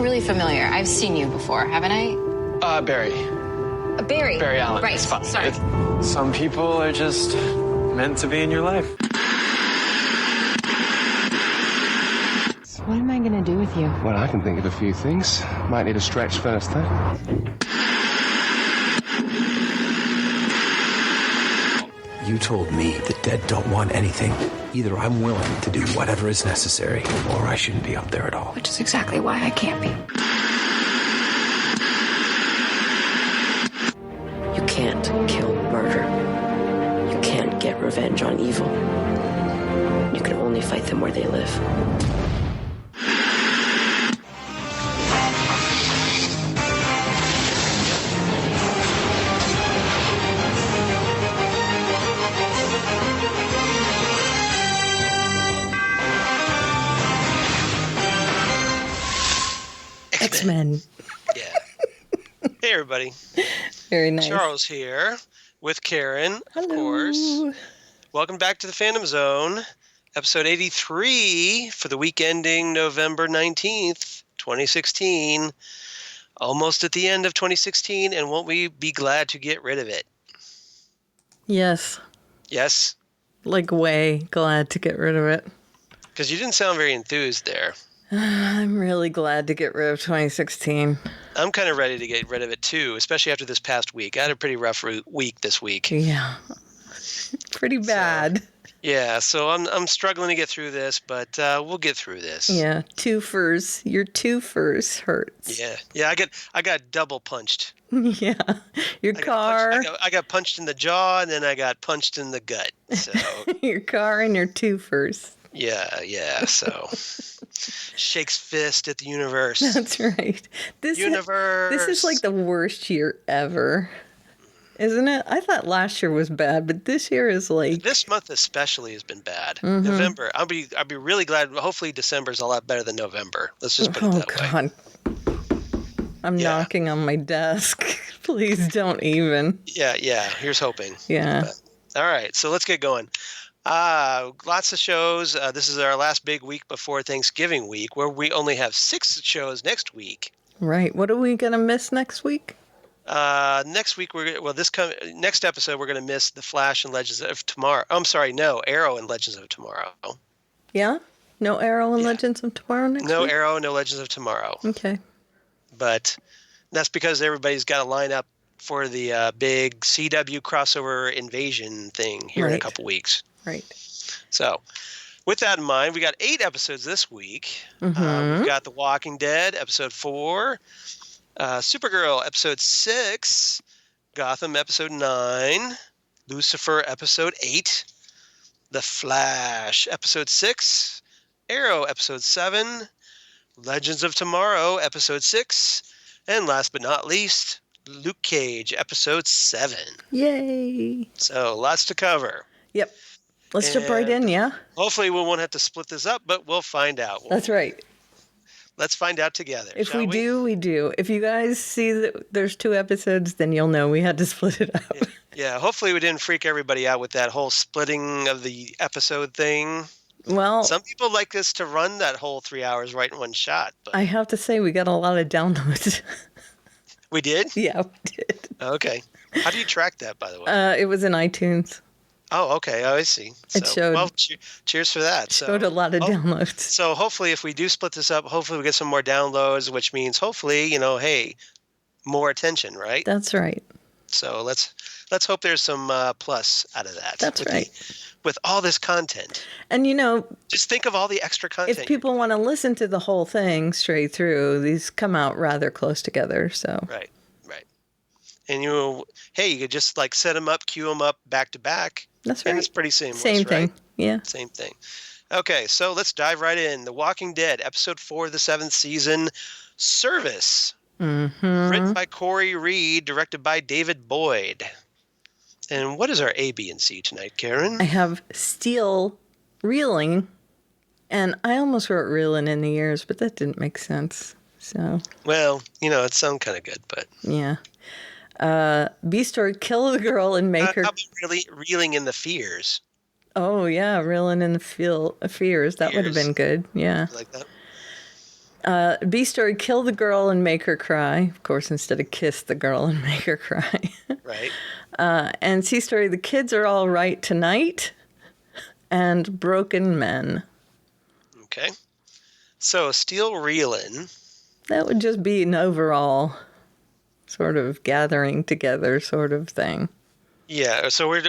really familiar. I've seen you before, haven't I? Barry. Barry. Barry Allen. Right, It's fine. sorry. Some people are just meant to be in your life. So what am I gonna do with you? Well, I can think of a few things. Might need a stretch first, though. You told me the dead don't want anything. Either I'm willing to do whatever is necessary, or I shouldn't be up there at all. Which is exactly why I can't be. You can't kill murder. You can't get revenge on evil. You can only fight them where they live. X-Men. Yeah. Hey, everybody. Very nice. Charles here with Karen, Hello. of course. Welcome back to the Phantom Zone, episode 83 for the week ending November 19th, 2016. Almost at the end of 2016, and won't we be glad to get rid of it? Yes. Yes? Like way glad to get rid of it. Because you didn't sound very enthused there. I'm really glad to get rid of 2016. I'm kind of ready to get rid of it too, especially after this past week. I had a pretty rough week this week. Yeah. Pretty bad. So I'm struggling to get through this, but we'll get through this. Yeah, twofers. Your twofers hurts. Yeah. I got double punched. Yeah. Your car. I got punched in the jaw, and then I got punched in the gut. So your car and your twofers. yeah. So shakes fist at the universe. That's right. This is like the worst year ever. Isn't it? I thought last year was bad, but this year is like... This month especially has been bad. Mm-hmm. November, I'll be really glad. Hopefully December's a lot better than November. Let's just put it that way. I'm knocking on my desk. Please don't even. Yeah. Here's hoping. Yeah. All right, so let's get going. Lots of shows. This is our last big week before Thanksgiving week, where we only have 6 shows next week. Right. What are we going to miss next week? Next week next episode we're gonna miss The Flash and Legends of Tomorrow. I'm sorry, no, Arrow and Legends of Tomorrow. Yeah? No Arrow and Legends of Tomorrow next week? No Arrow, no Legends of Tomorrow. Okay. But that's because everybody's got to line up for the big CW crossover invasion thing here in a couple weeks. Right. So, with that in mind, we got 8 episodes this week. Mm-hmm. We've got The Walking Dead, episode 4. Supergirl, episode 6, Gotham, episode 9, Lucifer, episode 8, The Flash, episode 6, Arrow, episode 7, Legends of Tomorrow, episode 6, and last but not least, Luke Cage, episode 7. Yay! So, lots to cover. Yep. Let's jump right in, yeah? Hopefully we won't have to split this up, but we'll find out. That's right. Let's find out together. If we do, we do. If you guys see that there's 2 episodes, then you'll know we had to split it up. Yeah, hopefully we didn't freak everybody out with that whole splitting of the episode thing. Well, some people like us to run that whole 3 hours right in one shot. But I have to say we got a lot of downloads. We did? Yeah, we did. Okay. How do you track that, by the way? It was in iTunes. Oh, okay. Oh, I see. It showed. Well, cheers for that. Showed a lot of downloads. So hopefully if we do split this up, hopefully we get some more downloads, which means hopefully, hey, more attention, right? That's right. So let's hope there's some plus out of that. That's right. With all this content. And, just think of all the extra content. If people want to listen to the whole thing straight through, these come out rather close together. So Right. And you could just set them up, queue them up back to back. That's right. And it's pretty seamless, Same thing. Right? Yeah. Same thing. Okay, so let's dive right in. The Walking Dead, episode 4 of the 7th season, Service. Mm-hmm. Written by Corey Reed, directed by David Boyd. And what is our A, B, and C tonight, Karen? I have steel reeling, and I almost wrote reeling in the ears, but that didn't make sense. So. Well, it sounds kind of good, but. Yeah. Beast or kill the girl and make her. How about really reeling in the fears? Oh yeah, reeling in the fears. That would have been good. Yeah. Like that. B-story, kill the girl and make her cry. Of course, instead of kiss the girl and make her cry. Right. And C-story, the kids are all right tonight. And broken men. Okay. So, Steel Reelin'. That would just be an overall sort of gathering together sort of thing. Yeah, so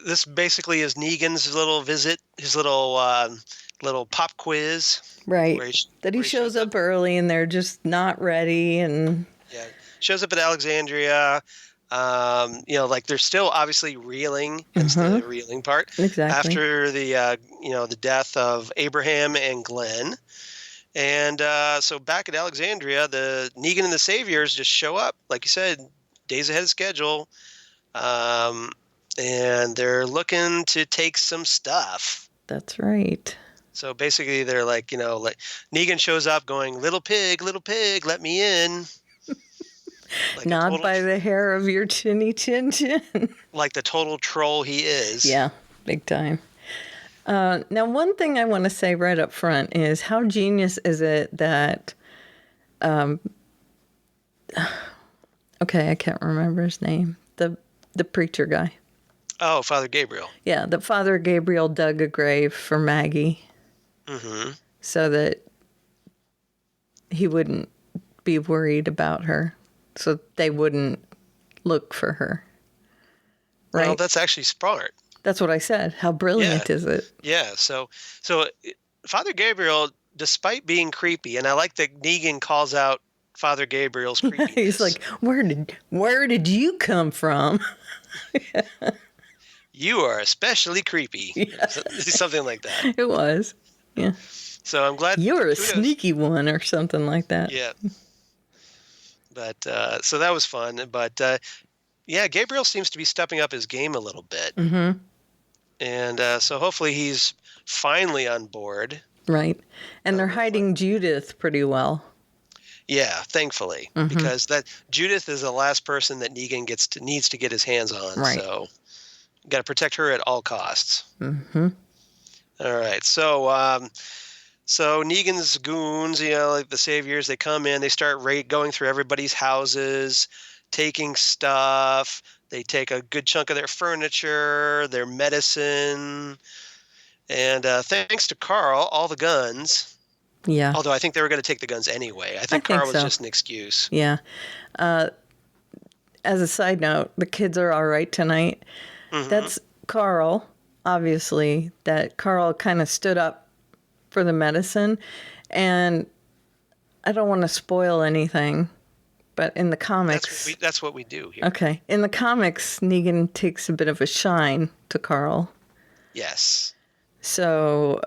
this basically is Negan's little visit, his little pop quiz. Right. He shows up early and they're just not ready and... Yeah, shows up at Alexandria. Like they're still obviously reeling. It's the reeling part. Exactly. After the death of Abraham and Glenn. And so back at Alexandria, the Negan and the Saviors just show up, like you said, days ahead of schedule. And they're looking to take some stuff. That's right. So basically they're like Negan shows up going, little pig, let me in. Like not by the hair of your chinny chin chin. Like the total troll he is. Yeah, big time. Now, one thing I want to say right up front is how genius is it that... okay, I can't remember his name. The preacher guy. Oh, Father Gabriel. Yeah, that Father Gabriel dug a grave for Maggie. Mm-hmm. So that he wouldn't be worried about her. So they wouldn't look for her. Right? Well, that's actually smart. That's what I said. How brilliant is it? Yeah. So Father Gabriel, despite being creepy, and I like that Negan calls out Father Gabriel's creepiness. He's like, where did you come from? You are especially creepy. Yeah. Something like that. It was. Yeah. So I'm glad you're a sneaky one or something like that. Yeah. But so that was fun. But yeah, Gabriel seems to be stepping up his game a little bit. Mm-hmm. And so hopefully he's finally on board. Right. And they're hiding Judith pretty well. Yeah, thankfully. Mm-hmm. Because that Judith is the last person that Negan needs to get his hands on. Right. So got to protect her at all costs. Mm-hmm. All right. So so Negan's goons, like the Saviors, they come in, they start going through everybody's houses, taking stuff. They take a good chunk of their furniture, their medicine, and thanks to Carl, all the guns. Yeah. Although I think they were going to take the guns anyway. I think Carl was just an excuse. Yeah. As a side note, the kids are all right tonight. Mm-hmm. That's Carl, obviously, that Carl kind of stood up for the medicine. And I don't want to spoil anything. But in the comics... That's what we do here. Okay. In the comics, Negan takes a bit of a shine to Carl. Yes. So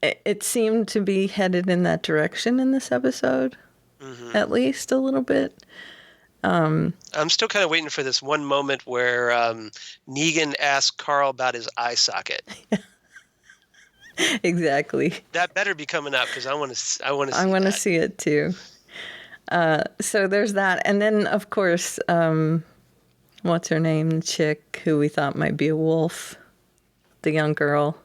it seemed to be headed in that direction in this episode, at least a little bit. I'm still kind of waiting for this one moment where Negan asks Carl about his eye socket. Exactly. That better be coming up because I want to see it too. So there's that. And then, of course, what's her name? The chick who we thought might be a wolf. The young girl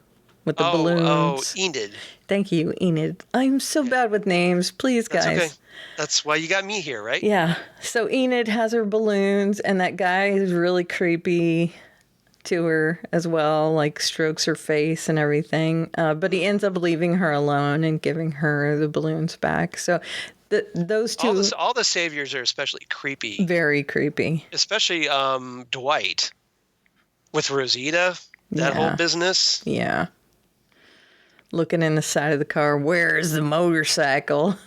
with the balloons. Oh, Enid. Thank you, Enid. I'm so bad with names. Please, guys. That's okay. That's why you got me here, right? Yeah. So Enid has her balloons, and that guy is really creepy to her as well, like strokes her face and everything. But he ends up leaving her alone and giving her the balloons back. So... those two... All the Saviors are especially creepy. Very creepy. Especially Dwight. With Rosita. That whole business. Yeah. Looking in the side of the car. Where's the motorcycle?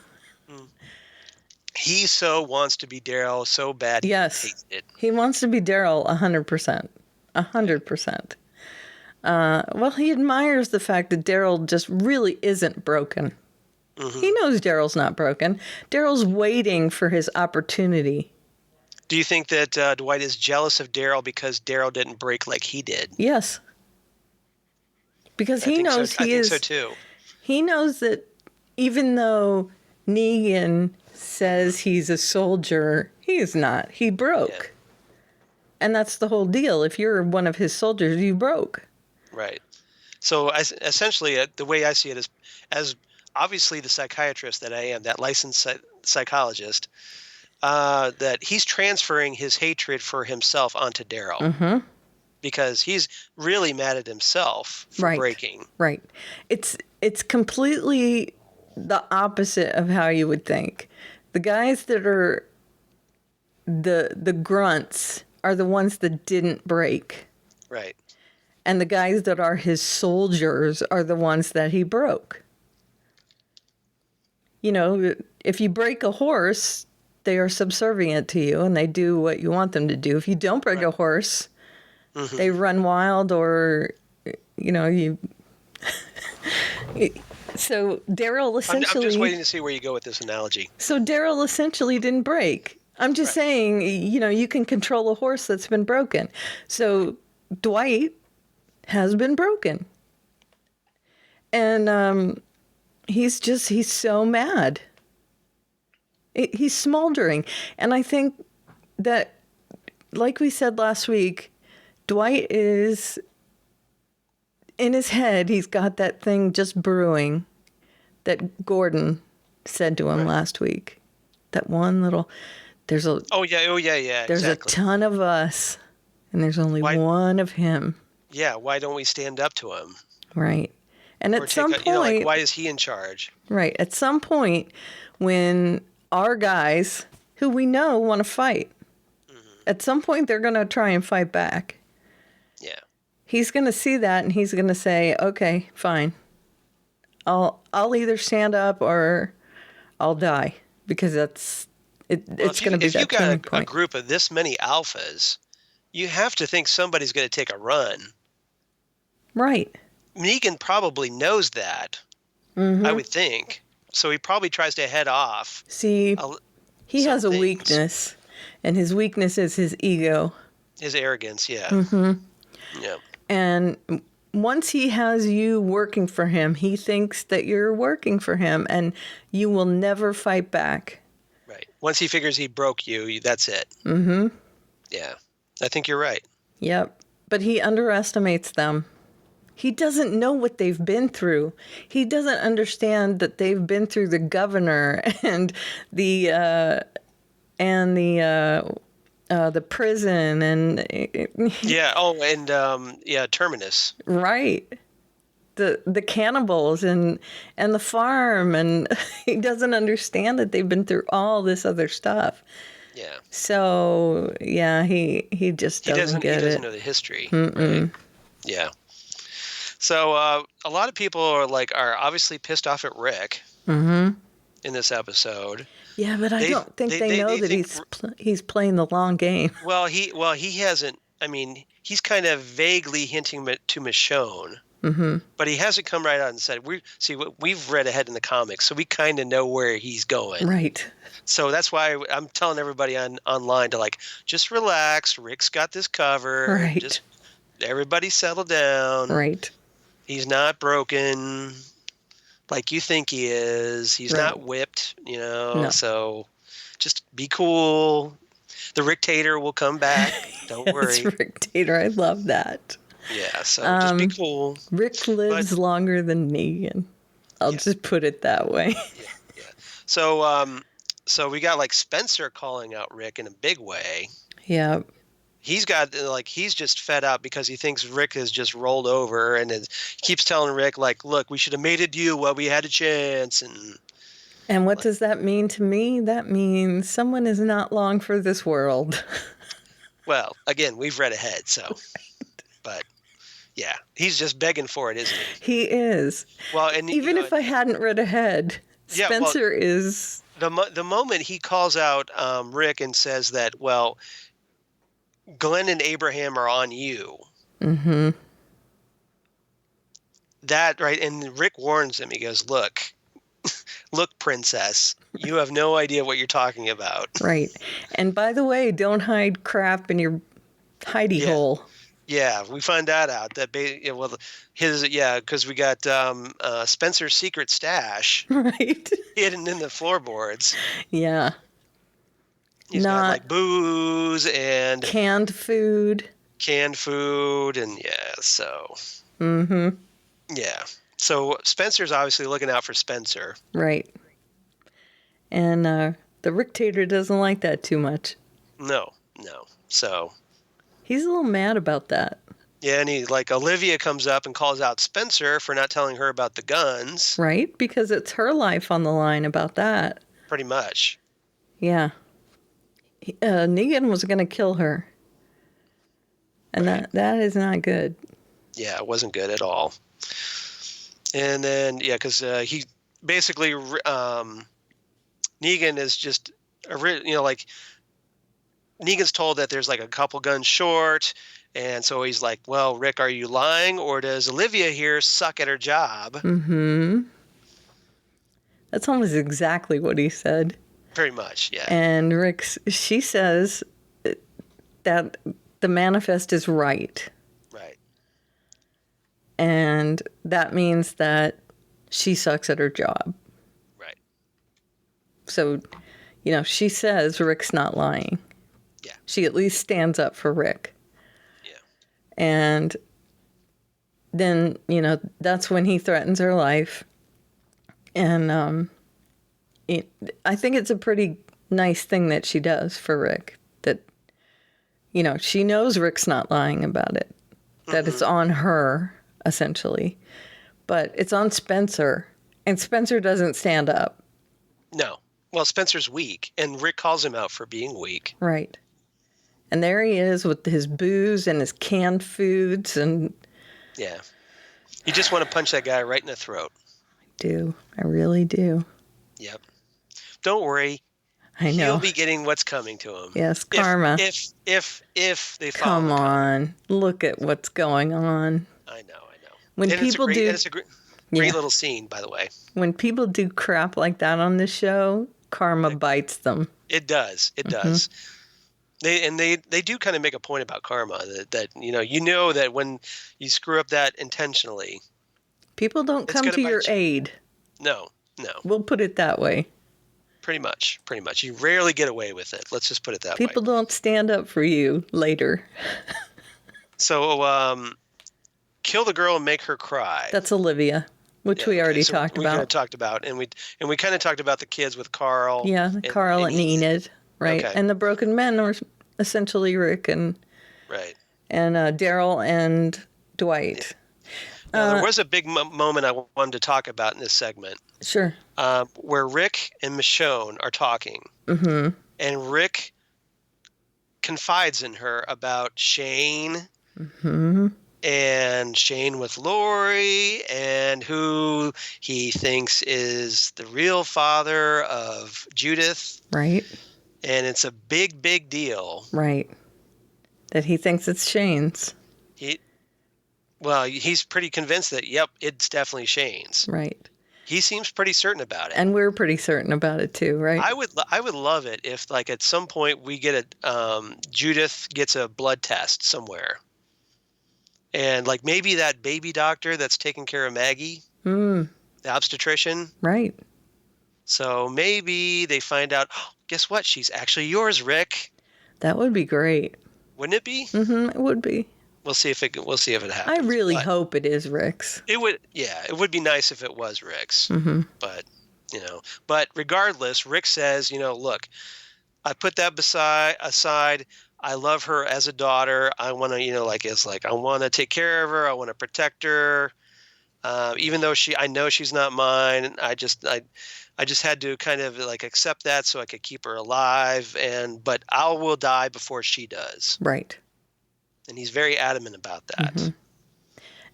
He so wants to be Daryl so bad. Yes. He hates it. He wants to be Daryl 100%. 100%. Well, he admires the fact that Daryl just really isn't broken. Mm-hmm. He knows Daryl's not broken. Daryl's waiting for his opportunity. Do you think that Dwight is jealous of Daryl because Daryl didn't break like he did? Yes. Because he knows I think so too. He knows that even though Negan says he's a soldier, he is not. He broke. Yeah. And that's the whole deal. If you're one of his soldiers, you broke. Right. So essentially, the way I see it is, as obviously the psychiatrist that I am, that licensed psychologist, that he's transferring his hatred for himself onto Daryl because he's really mad at himself for breaking. Right. It's completely the opposite of how you would think. The guys that are the grunts are the ones that didn't break. Right. And the guys that are his soldiers are the ones that he broke. You know, if you break a horse, they are subservient to you and they do what you want them to do. If you don't break a horse, they run wild or, you know, you... So Daryl essentially... I'm just waiting to see where you go with this analogy. So Daryl essentially didn't break. I'm just saying, you know, you can control a horse that's been broken. So Dwight has been broken. And he's so mad. He's smoldering. And I think that, like we said last week, Dwight is, in his head, he's got that thing just brewing that Gordon said to him last week. That one little... There's a There's exactly. A ton of us, and there's only one of him. Yeah, why don't we stand up to him? Right. And at some point... like, why is he in charge? Right. At some point, when our guys, who we know want to fight, at some point they're going to try and fight back. Yeah. He's going to see that, and he's going to say, okay, fine. I'll either stand up or I'll die, because it's going to be that turning point. If you've got a group of this many alphas, you have to think somebody's going to take a run. Right. Negan probably knows that, I would think. So he probably tries to head off. See, he has a weakness, and his weakness is his ego. His arrogance, yeah. Yeah. And once he has you working for him, he thinks that you're working for him, and you will never fight back. Right. Once he figures he broke you, that's it. Yeah. I think you're right. Yep. But he underestimates them. He doesn't know what they've been through. He doesn't understand that they've been through the governor and the prison and Terminus. Right. The cannibals and the farm, and he doesn't understand that they've been through all this other stuff. Yeah. So yeah, he just doesn't get it. He doesn't know the history. Right? Yeah. So a lot of people are obviously pissed off at Rick in this episode. Yeah, but I don't think they know that he's playing the long game. Well, he hasn't. I mean, he's kind of vaguely hinting to Michonne, but he hasn't come right out and said, we've read ahead in the comics, so we kind of know where he's going. Right. So that's why I'm telling everybody online to just relax. Rick's got this covered. Right. Just everybody settle down. Right. He's not broken like you think he is. He's not whipped, No. So just be cool. The Rick-tator will come back. Don't worry. Rick-tator. I love that. Yeah, so just be cool. Rick lives longer than Negan. I'll just put it that way. Yeah. So we got Spencer calling out Rick in a big way. Yeah. He's got he's just fed up because he thinks Rick has just rolled over, and keeps telling Rick look, we should have made a deal while we had a chance. And what does that mean to me? That means someone is not long for this world. Well, again, we've read ahead, so. Right. But yeah, he's just begging for it, isn't he? He is. Well, and even if I hadn't read ahead, Spencer is. The moment he calls out Rick and says that, well, Glenn and Abraham are on you. That, right? And Rick warns him. He goes, look, princess, you have no idea what you're talking about. Right. And by the way, don't hide crap in your hidey hole. Yeah, we find that out. Because we got Spencer's secret stash hidden in the floorboards. Yeah. He's got booze and canned food, and so. Yeah. So Spencer's obviously looking out for Spencer. Right. And the Rictator doesn't like that too much. No. So he's a little mad about that. yeah, and Olivia comes up and calls out Spencer for not telling her about the guns. Right? Because it's her life on the line about that. Pretty much. Yeah. Negan was going to kill her. And that is not good. Yeah, it wasn't good at all. And then, yeah, because he basically, Negan is just, Negan's told that there's like a couple guns short. And so he's like, well, Rick, are you lying? Or does Olivia here suck at her job? Mm-hmm. That's almost exactly what he said. Pretty much, yeah. And she says that the manifest is right. Right. And that means that she sucks at her job. Right. So, she says Rick's not lying. Yeah. She at least stands up for Rick. Yeah. And then, that's when he threatens her life. And I think it's a pretty nice thing that she does for Rick. That, she knows Rick's not lying about it. That it's on her, essentially. But it's on Spencer. And Spencer doesn't stand up. No. Well, Spencer's weak. And Rick calls him out for being weak. Right. And there he is with his booze and his canned foods and... Yeah. You just want to punch that guy right in the throat. I do. I really do. Yep. Don't worry. I know. He'll be getting what's coming to him. Yes, karma. If they follow. Come on. Look at what's going on. I know. When people do... It's a great little scene, by the way. When people do crap like that on the show, karma bites them. It does. It does. They do kind of make a point about karma that that when you screw up that intentionally, people don't come to your aid. No. We'll put it that way. Pretty much. You rarely get away with it. Let's just put it that way. People don't stand up for you later. So, kill the girl and make her cry. That's Olivia, which we already talked about. We kind of talked about, and we kind of talked about the kids with Carl. Yeah, Carl and Enid, right? Okay. And the broken men are essentially Rick and Daryl and Dwight. Yeah. Now, there was a big moment I wanted to talk about in this segment. Sure. Where Rick and Michonne are talking. Mm-hmm. And Rick confides in her about Shane. Mm-hmm. And Shane with Lori, and who he thinks is the real father of Judith. Right. And it's a big, big deal. Right. That he thinks it's Shane's. He's pretty convinced that, yep, it's definitely Shane's. Right. He seems pretty certain about it. And we're pretty certain about it too, right? I would love it if, like, at some point we get Judith gets a blood test somewhere. And, like, maybe that baby doctor that's taking care of Maggie, the obstetrician. Right. So maybe they find out, guess what? She's actually yours, Rick. That would be great. Wouldn't it be? Mm-hmm, it would be. We'll see if it happens. I really hope it is Rick's. It would be nice if it was Rick's. Mm-hmm. But regardless, Rick says, look, I put that aside. I love her as a daughter. I want to, I want to take care of her. I want to protect her. Even though I know she's not mine. I just had to kind of like accept that so I could keep her alive. But I will die before she does. Right. And he's very adamant about that. Mm-hmm.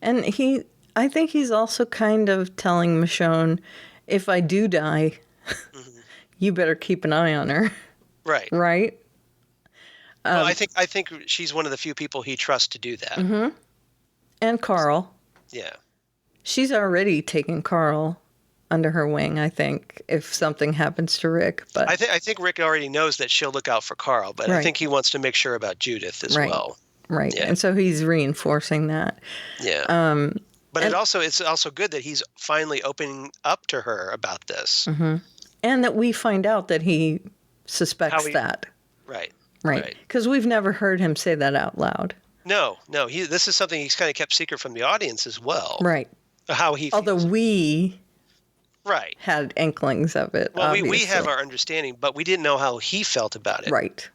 And I think he's also kind of telling Michonne, if I do die, you better keep an eye on her. Right. Right. Well, I think she's one of the few people he trusts to do that. Mm-hmm. And Carl. Yeah. She's already taken Carl under her wing, I think, if something happens to Rick. But I think Rick already knows that she'll look out for Carl, but I think he wants to make sure about Judith as well. Right. Yeah. And so he's reinforcing that. Yeah. But it's also good that he's finally opening up to her about this. Mm-hmm. And that we find out that he suspects that. Right. Right. Because we've never heard him say that out loud. No. This is something he's kind of kept secret from the audience as well. Right. How he feels. Although we right. had inklings of it. Well, we obviously. have our understanding, but we didn't know how he felt about it. Right.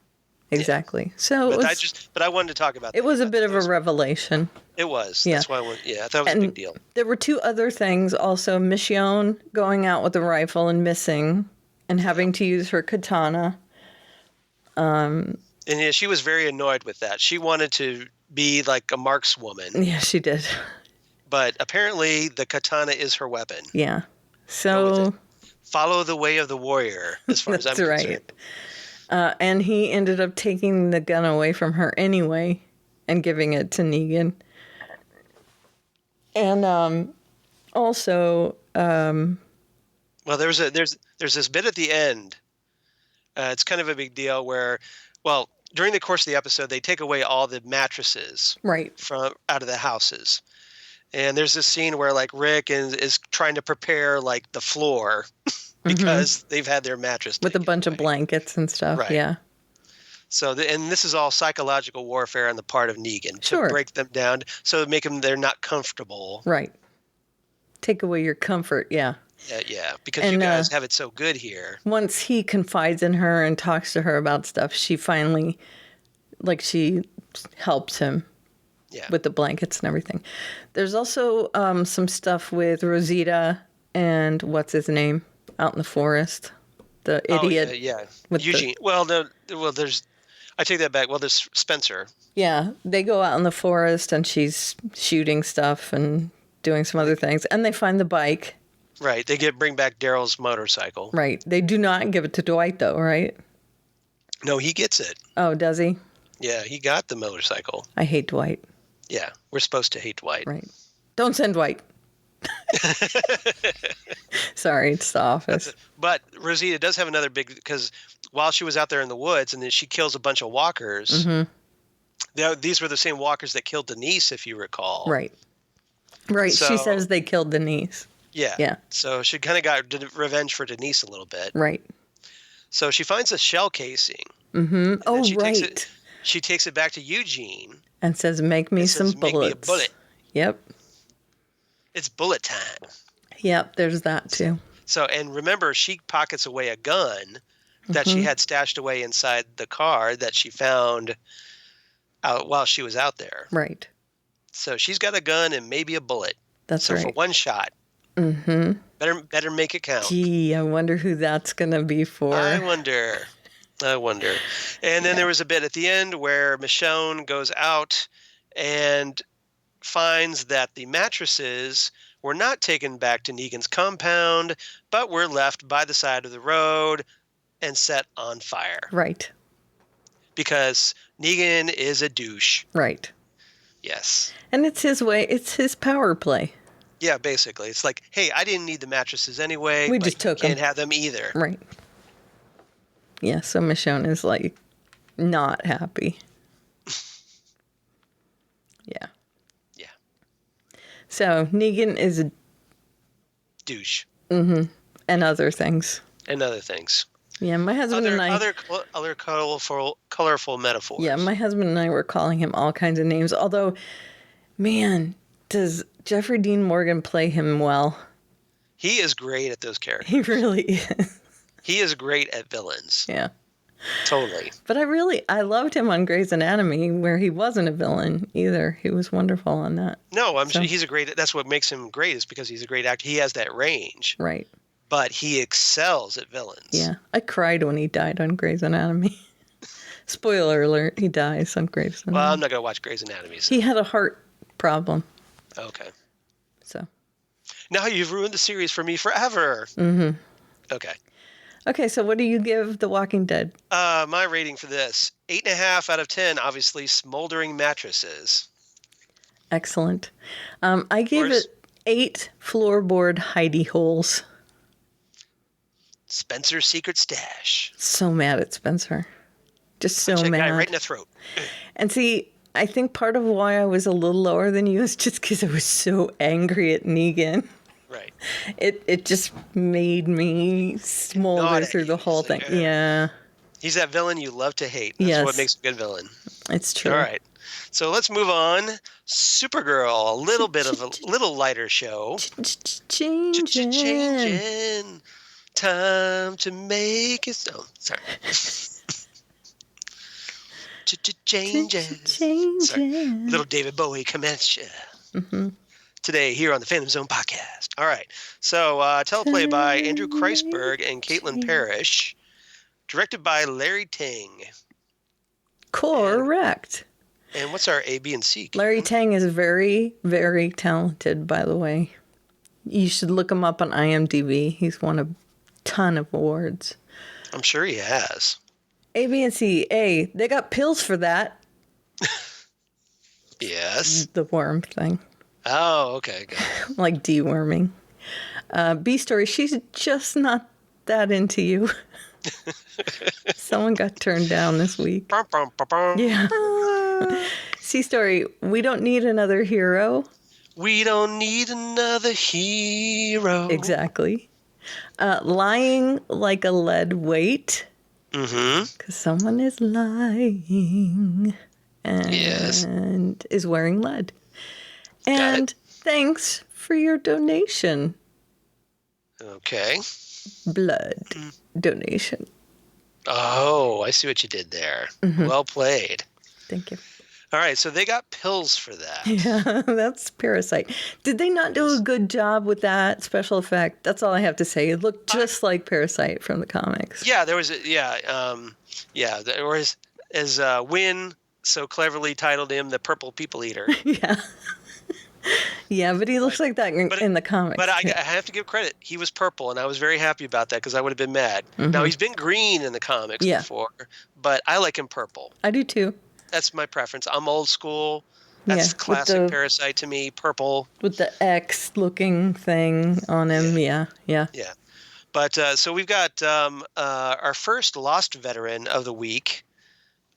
Exactly. Yeah. So but I wanted to talk about that. It was a bit of a revelation. It was. Yeah. That's why I thought it was a big deal. There were two other things also. Michonne going out with a rifle and missing and having to use her katana. And yeah, she was very annoyed with that. She wanted to be like a markswoman. Yeah, she did. But apparently the katana is her weapon. Yeah. So follow the way of the warrior, as far as I'm concerned. Right. And he ended up taking the gun away from her anyway and giving it to Negan. And also, well, there's this bit at the end. It's kind of a big deal where, well, during the course of the episode, they take away all the mattresses from out of the houses. And there's this scene where like Rick is trying to prepare like the floor because they've had their mattress with a bunch of blankets and stuff. Right. Yeah. So, and this is all psychological warfare on the part of Negan to break them down, so to make them they're not comfortable. Right. Take away your comfort. Yeah. Yeah, because you guys have it so good here. Once he confides in her and talks to her about stuff, she finally, she helps him with the blankets and everything. There's also some stuff with Rosita and what's his name out in the forest, the idiot. Oh, yeah. With Eugene. I take that back. Well, there's Spencer. Yeah, they go out in the forest and she's shooting stuff and doing some other things, and they find the bike. Right. They bring back Daryl's motorcycle. Right. They do not give it to Dwight, though, right? No, he gets it. Oh, does he? Yeah, he got the motorcycle. I hate Dwight. Yeah, we're supposed to hate Dwight. Right. Don't send Dwight. Sorry, it's The Office. But Rosita does have another big, because while she was out there in the woods and then she kills a bunch of walkers, these were the same walkers that killed Denise, if you recall. Right. Right. So, she says they killed Denise. Yeah. Yeah. So she kind of got revenge for Denise a little bit. Right. So she finds a shell casing. Mm-hmm. Oh, right. She takes it back to Eugene. And says, make me some bullets. Make me a bullet. Yep. It's bullet time. Yep, there's that too. So, and remember, she pockets away a gun that she had stashed away inside the car that she found out while she was out there. Right. So she's got a gun and maybe a bullet. That's right. So for one shot. Mm-hmm. Better make it count. Gee, I wonder who that's going to be for. I wonder. And then there was a bit at the end where Michonne goes out and finds that the mattresses were not taken back to Negan's compound, but were left by the side of the road and set on fire. Right. Because Negan is a douche. Right. Yes. And it's his way. It's his power play. Yeah, basically. It's like, hey, I didn't need the mattresses anyway. We just took them. Can't have them either. Right. Yeah, so Michonne is not happy. Yeah. Yeah. So Negan is a douche. Mm-hmm. And other things. Yeah, my husband and I... Other colorful metaphors. Yeah, my husband and I were calling him all kinds of names. Although, man, does Jeffrey Dean Morgan play him well? He is great at those characters. He really is. He is great at villains. Yeah. Totally. But I loved him on Grey's Anatomy, where he wasn't a villain either. He was wonderful on that. No, he's a great... That's what makes him great, is because he's a great actor. He has that range. Right. But he excels at villains. Yeah. I cried when he died on Grey's Anatomy. Spoiler alert, he dies on Grey's Anatomy. Well, I'm not going to watch Grey's Anatomy. So. He had a heart problem. Okay. So. Now you've ruined the series for me forever. Mm-hmm. Okay, so what do you give The Walking Dead? My rating for this, 8.5 out of 10, obviously smoldering mattresses. Excellent. I gave it 8 floorboard hidey holes. Spencer's secret stash. So mad at Spencer. Just so mad. Guy right in the throat. And see, I think part of why I was a little lower than you is just because I was so angry at Negan. Right. It just made me smolder through the whole thing. Yeah. He's that villain you love to hate. That's what makes a good villain. It's true. All right. So let's move on. Supergirl, a little bit of a little lighter show. Changing. Time to make it. Oh, sorry. Changing. Sorry. Little David Bowie commence. Today here on the Phantom Zone podcast. All right. So teleplay by Andrew Kreisberg and Caitlin Parrish. Directed by Larry Teng. Correct. And what's our A, B, and C? Larry Teng is very, very talented, by the way. You should look him up on IMDb. He's won a ton of awards. I'm sure he has. A, B, and C. A, they got pills for that. Yes. The worm thing. Oh, okay. Got it. Like deworming. B story, she's just not that into you. Someone got turned down this week. Yeah. C story, we don't need another hero. We don't need another hero. Exactly. Lying like a lead weight. Because someone is lying. And is wearing lead. And thanks for your donation. Okay. Blood donation. Oh, I see what you did there. Well played. Thank you. All right, so they got pills for that. Yeah, that's Parasite. Did they not do a good job with that special effect? That's all I have to say. It looked just like Parasite from the comics. Yeah, there was there was, as Wynn so cleverly titled him, the Purple People Eater. Yeah. Yeah, but he looks like that in the comics. But I have to give credit. He was purple, and I was very happy about that because I would have been mad. Now, he's been green in the comics before, but I like him purple. I do too. That's my preference. I'm old school. That's classic Parasite to me, purple. With the X-looking thing on him, yeah. But so we've got our first Lost veteran of the week,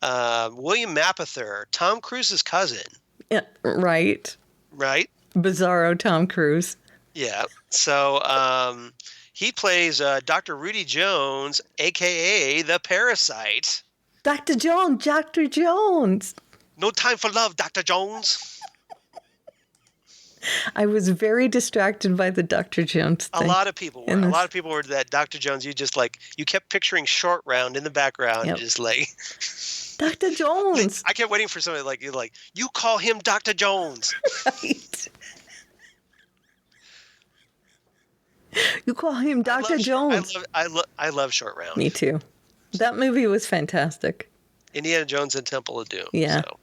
William Mapother, Tom Cruise's cousin. Yeah, right. Right? Bizarro Tom Cruise. Yeah. So he plays Dr. Rudy Jones, a.k.a. the Parasite. Dr. Jones. No time for love, Dr. Jones. I was very distracted by the Dr. Jones thing. A lot of people were. A lot of people were that Dr. Jones. You kept picturing Short Round in the background, just like Dr. Jones. I kept waiting for somebody like you call him Dr. Jones. Right. You call him Dr. Jones. I love Short Round. Me too. That movie was fantastic. Indiana Jones and Temple of Doom. Yeah. So.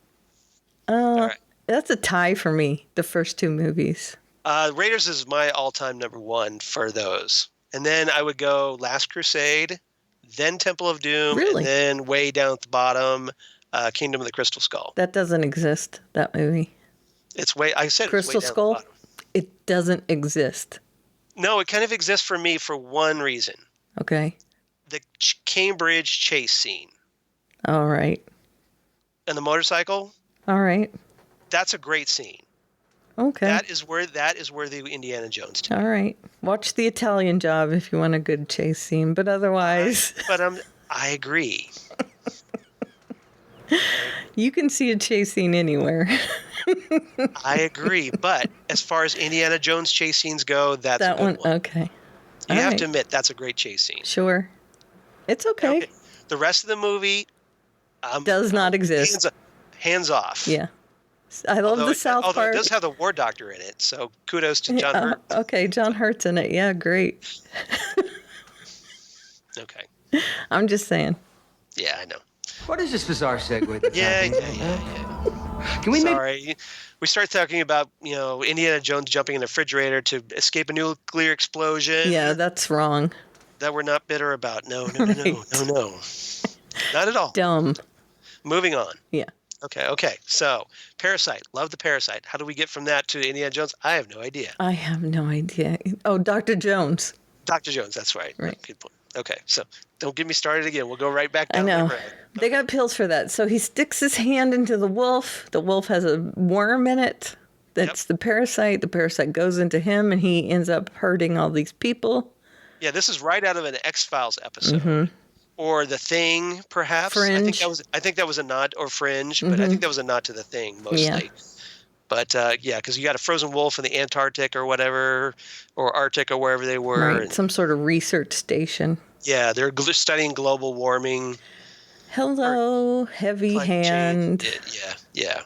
All right. That's a tie for me, the first two movies. Raiders is my all-time number one for those. And then I would go Last Crusade, then Temple of Doom, Really? and then way down at the bottom, Kingdom of the Crystal Skull. That doesn't exist, that movie. I said Crystal it's way Skull? down at the bottom. It doesn't exist. No, it kind of exists for me for one reason. Okay. The Cambridge chase scene. All right. And the motorcycle. All right. That's a great scene. Okay. That is where the Indiana Jones to me. All right. Watch The Italian Job if you want a good chase scene, but otherwise. I agree. You can see a chase scene anywhere. I agree, but as far as Indiana Jones chase scenes go, that's that a good one. Okay. You have to admit that's a great chase scene. Sure. It's okay. The rest of the movie does not exist. Hands off. Yeah. I love the South part. Although it does have the War Doctor in it, so kudos to John Hurt. Okay, John Hurt's in it. Yeah, great. Okay. I'm just saying. Yeah, I know. What is this bizarre segue? Yeah. Can we we start talking about, Indiana Jones jumping in a refrigerator to escape a nuclear explosion. Yeah, that's wrong. That we're not bitter about. No. Not at all. Dumb. Moving on. Yeah. Okay. So, Parasite. Love the Parasite. How do we get from that to Indiana Jones? I have no idea. I have no idea. Oh, Dr. Jones. Dr. Jones, that's right. Right. Good point. Okay, so don't get me started again. We'll go right back down I know. the road. They got pills for that. So he sticks his hand into the wolf. The wolf has a worm in it. That's the parasite. The parasite goes into him, and he ends up hurting all these people. Yeah, this is right out of an X-Files episode. Or The Thing, perhaps. Fringe. I think that was a nod, or Fringe, but I think that was a nod to The Thing mostly. Yeah. But because you got a frozen wolf in the Antarctic or whatever, or Arctic or wherever they were. Right, and, some sort of research station. yeah, they're studying global warming. Hello, heavy Climate hand. change. Yeah.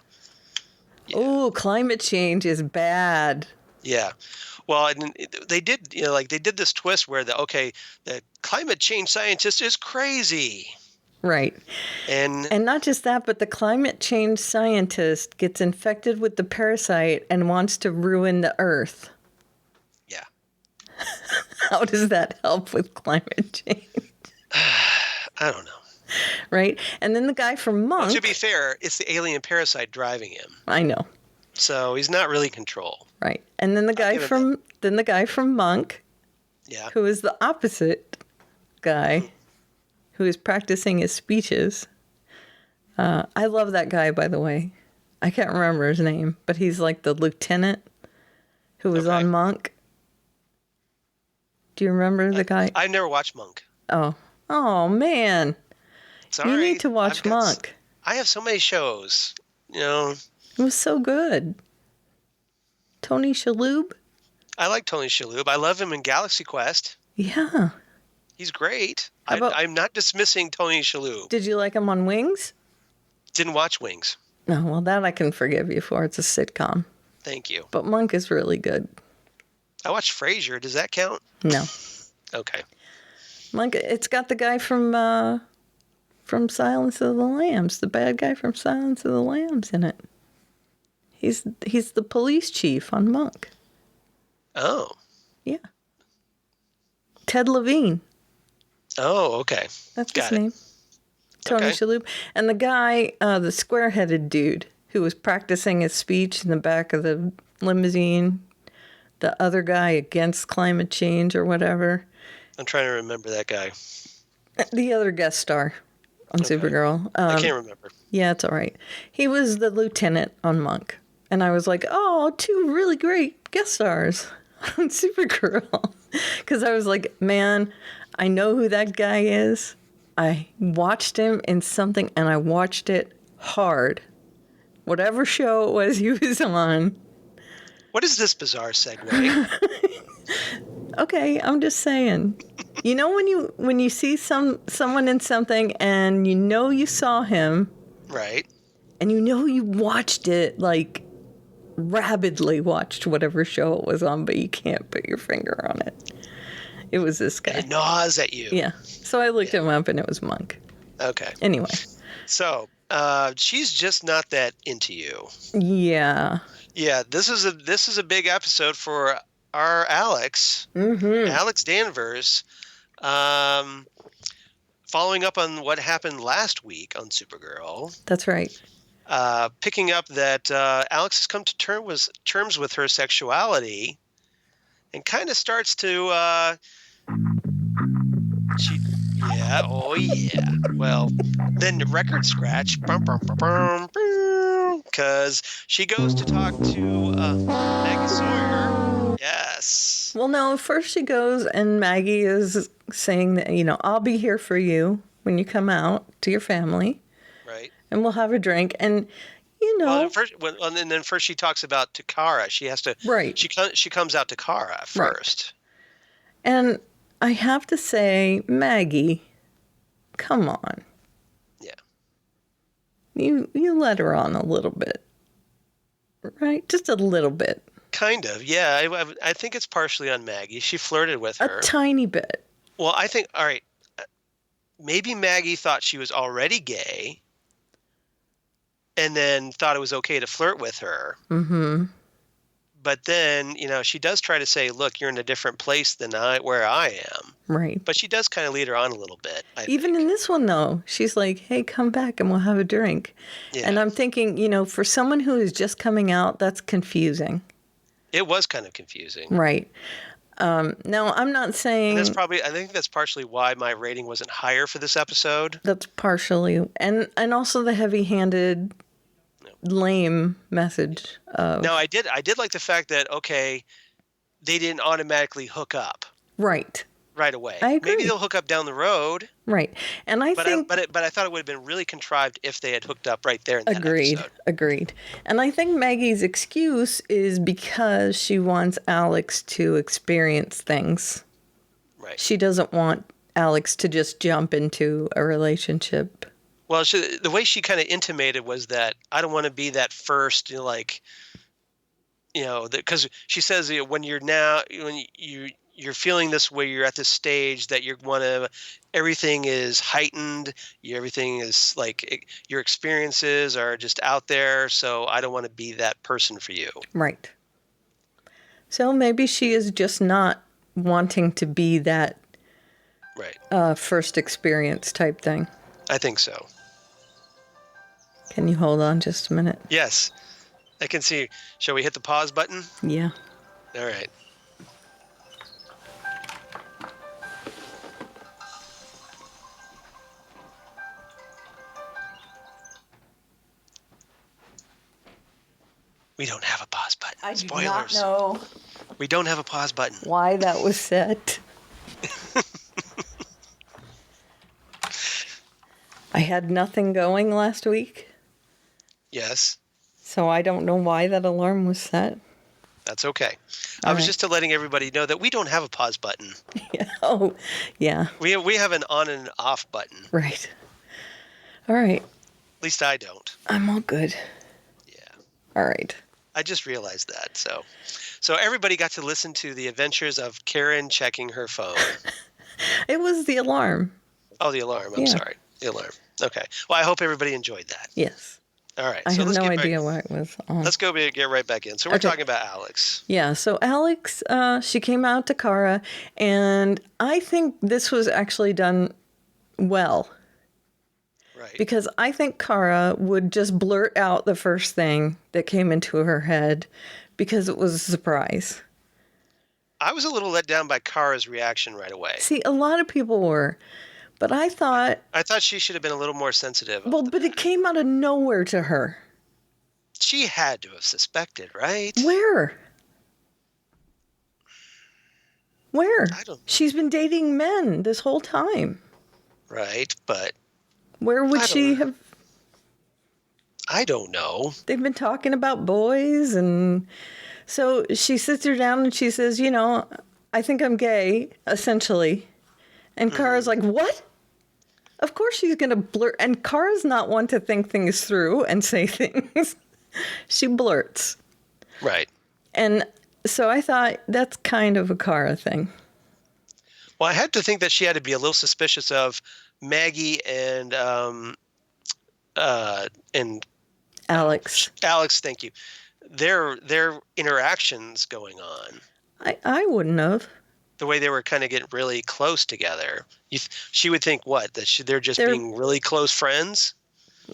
Oh, climate change is bad. Yeah. Well, and they did, they did this twist where the climate change scientist is crazy. Right. And not just that, but the climate change scientist gets infected with the parasite and wants to ruin the earth. yeah. How does that help with climate change? I don't know. Right? And then the guy from Monk. Well, to be fair, it's the alien parasite driving him. I know. So he's not really in control. Right. And then the guy from Monk, Yeah. who is the opposite guy, who is practicing his speeches. I love that guy, by the way. I can't remember his name, but he's like the lieutenant who was on Monk. Do you remember the guy? I've never watched Monk. Oh man. Sorry. You need to watch Monk. I have so many shows, It was so good. Tony Shalhoub? I like Tony Shalhoub. I love him in Galaxy Quest. Yeah. He's great. About- I'm not dismissing Tony Shalhoub. Did you like him on Wings? Didn't watch Wings. No, well, that I can forgive you for. It's a sitcom. Thank you. But Monk is really good. I watched Frasier. Does that count? No. Okay. Monk, it's got the guy from Silence of the Lambs, the bad guy from Silence of the Lambs in it. He's the police chief on Monk. Oh. Yeah. Ted Levine. Oh, okay. That's Got his it. name. Tony Okay. Shalhoub. And the guy, the square-headed dude who was practicing his speech in the back of the limousine, the other guy against climate change or whatever. I'm trying to remember that guy. The other guest star on Supergirl. I can't remember. Yeah, it's all right. He was the lieutenant on Monk. And I was like, oh, 2 really great guest stars on Supergirl. Because I was like, man, I know who that guy is. I watched him in something, and I watched it hard. Whatever show it was he was on. What is this bizarre segue? Okay, I'm just saying. You know when you see someone in something and you know you saw him, Right. and you know you watched it, like rabidly watched whatever show it was on, but you can't put your finger on it. It was this guy. It gnaws at you. Yeah. So I looked him up and it was Monk. Okay. Anyway. So, she's just not that into you. Yeah. Yeah, this is a big episode for our Alex. Mm-hmm. Alex Danvers. Following up on what happened last week on Supergirl. That's right. Picking up that Alex has come to terms with her sexuality, and kind of starts to. Well, then the record scratch, because she goes to talk to Maggie Sawyer. Yes. Well, no, first she goes and Maggie is saying that, I'll be here for you when you come out to your family. Right. And we'll have a drink. And, Well, and then first she talks about Takara. She has to. Right. She comes out to Kara first. Right. And I have to say, Maggie, come on. Yeah. You let her on a little bit. Right? Just a little bit. Kind of, yeah. I think it's partially on Maggie. She flirted with her. A tiny bit. Well, I think, all right, maybe Maggie thought she was already gay and then thought it was okay to flirt with her. Mm-hmm. But then, she does try to say, look, you're in a different place than where I am. Right. But she does kind of lead her on a little bit. Even in this one, though, she's like, hey, come back and we'll have a drink. Yeah. And I'm thinking, for someone who is just coming out, that's confusing. It was kind of confusing. Right. Now, I'm not saying... I think that's partially why my rating wasn't higher for this episode. That's partially. And also the heavy-handed, lame message of... No, I did like the fact that, okay, they didn't automatically hook up. Right. right away. I agree. Maybe they'll hook up down the road. Right. And I think... But I thought it would have been really contrived if they had hooked up right there in that episode. Agreed. And I think Maggie's excuse is because she wants Alex to experience things. Right. She doesn't want Alex to just jump into a relationship. Well, the way she kind of intimated was that I don't want to be that first, because she says when you're feeling this way, you're at this stage that everything is heightened. Everything is like your experiences are just out there. So I don't want to be that person for you. Right. So maybe she is just not wanting to be that first experience type thing. I think so. Can you hold on just a minute? Yes. I can see. Shall we hit the pause button? Yeah. All right. We don't have a pause button. I Spoilers. do not know We don't have a pause button. why that was set. I had nothing going last week. Yes. So I don't know why that alarm was set. That's okay. I was just letting everybody know that we don't have a pause button. Yeah. Oh, yeah. We have an on and off button. Right. All right. At least I don't. I'm all good. Yeah. All right. I just realized that. So everybody got to listen to the adventures of Karen checking her phone. It was the alarm. Oh, the alarm. I'm sorry. The alarm. Okay. Well, I hope everybody enjoyed that. Yes. All right. I have no idea why it was on. Let's go get right back in. So we're talking about Alex. Yeah. So Alex, she came out to Kara, and I think this was actually done well. Right. Because I think Kara would just blurt out the first thing that came into her head because it was a surprise. I was a little let down by Kara's reaction right away. See, a lot of people were. But I thought she should have been a little more sensitive. Well, but it came out of nowhere to her. She had to have suspected, right? Where? I don't know. She's been dating men this whole time. Right, but where would she have? I don't know. They've been talking about boys, and so she sits her down and she says, I think I'm gay, essentially. And Kara's like, what? Of course she's going to blurt. And Kara's not one to think things through and say things. She blurts. Right. And so I thought that's kind of a Kara thing. Well, I had to think that she had to be a little suspicious of Maggie and Alex. Alex, thank you. Their interactions going on. I wouldn't have. The way they were kind of getting really close together. She would think what? That they're just being really close friends?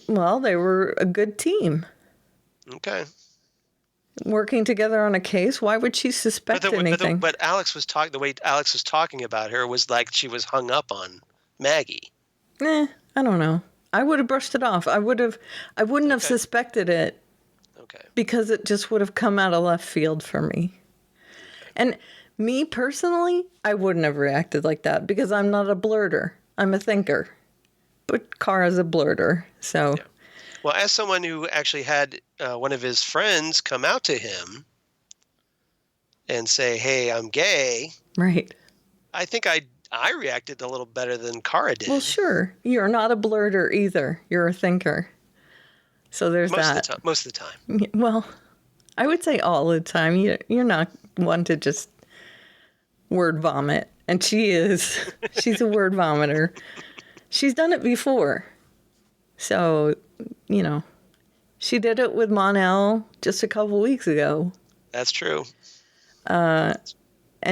Well, they were a good team. Okay. Working together on a case. Why would she suspect anything? But the way Alex was talking about her was like she was hung up on Maggie. I don't know. I would have brushed it off. I wouldn't have suspected it. Okay. Because it just would have come out of left field for me. Okay. And me personally, I wouldn't have reacted like that because I'm not a blurter. I'm a thinker. But Kara's a blurter, so. Yeah. Well, as someone who actually had one of his friends come out to him and say, "Hey, I'm gay." Right. I think I reacted a little better than Kara did. Well, sure. You're not a blurter either. You're a thinker. So there's that. Most of the time. Well, I would say all the time. You're not one to just word vomit. And she is. She's a word vomiter. She's done it before. So, she did it with Mon-El just a couple weeks ago. That's true. And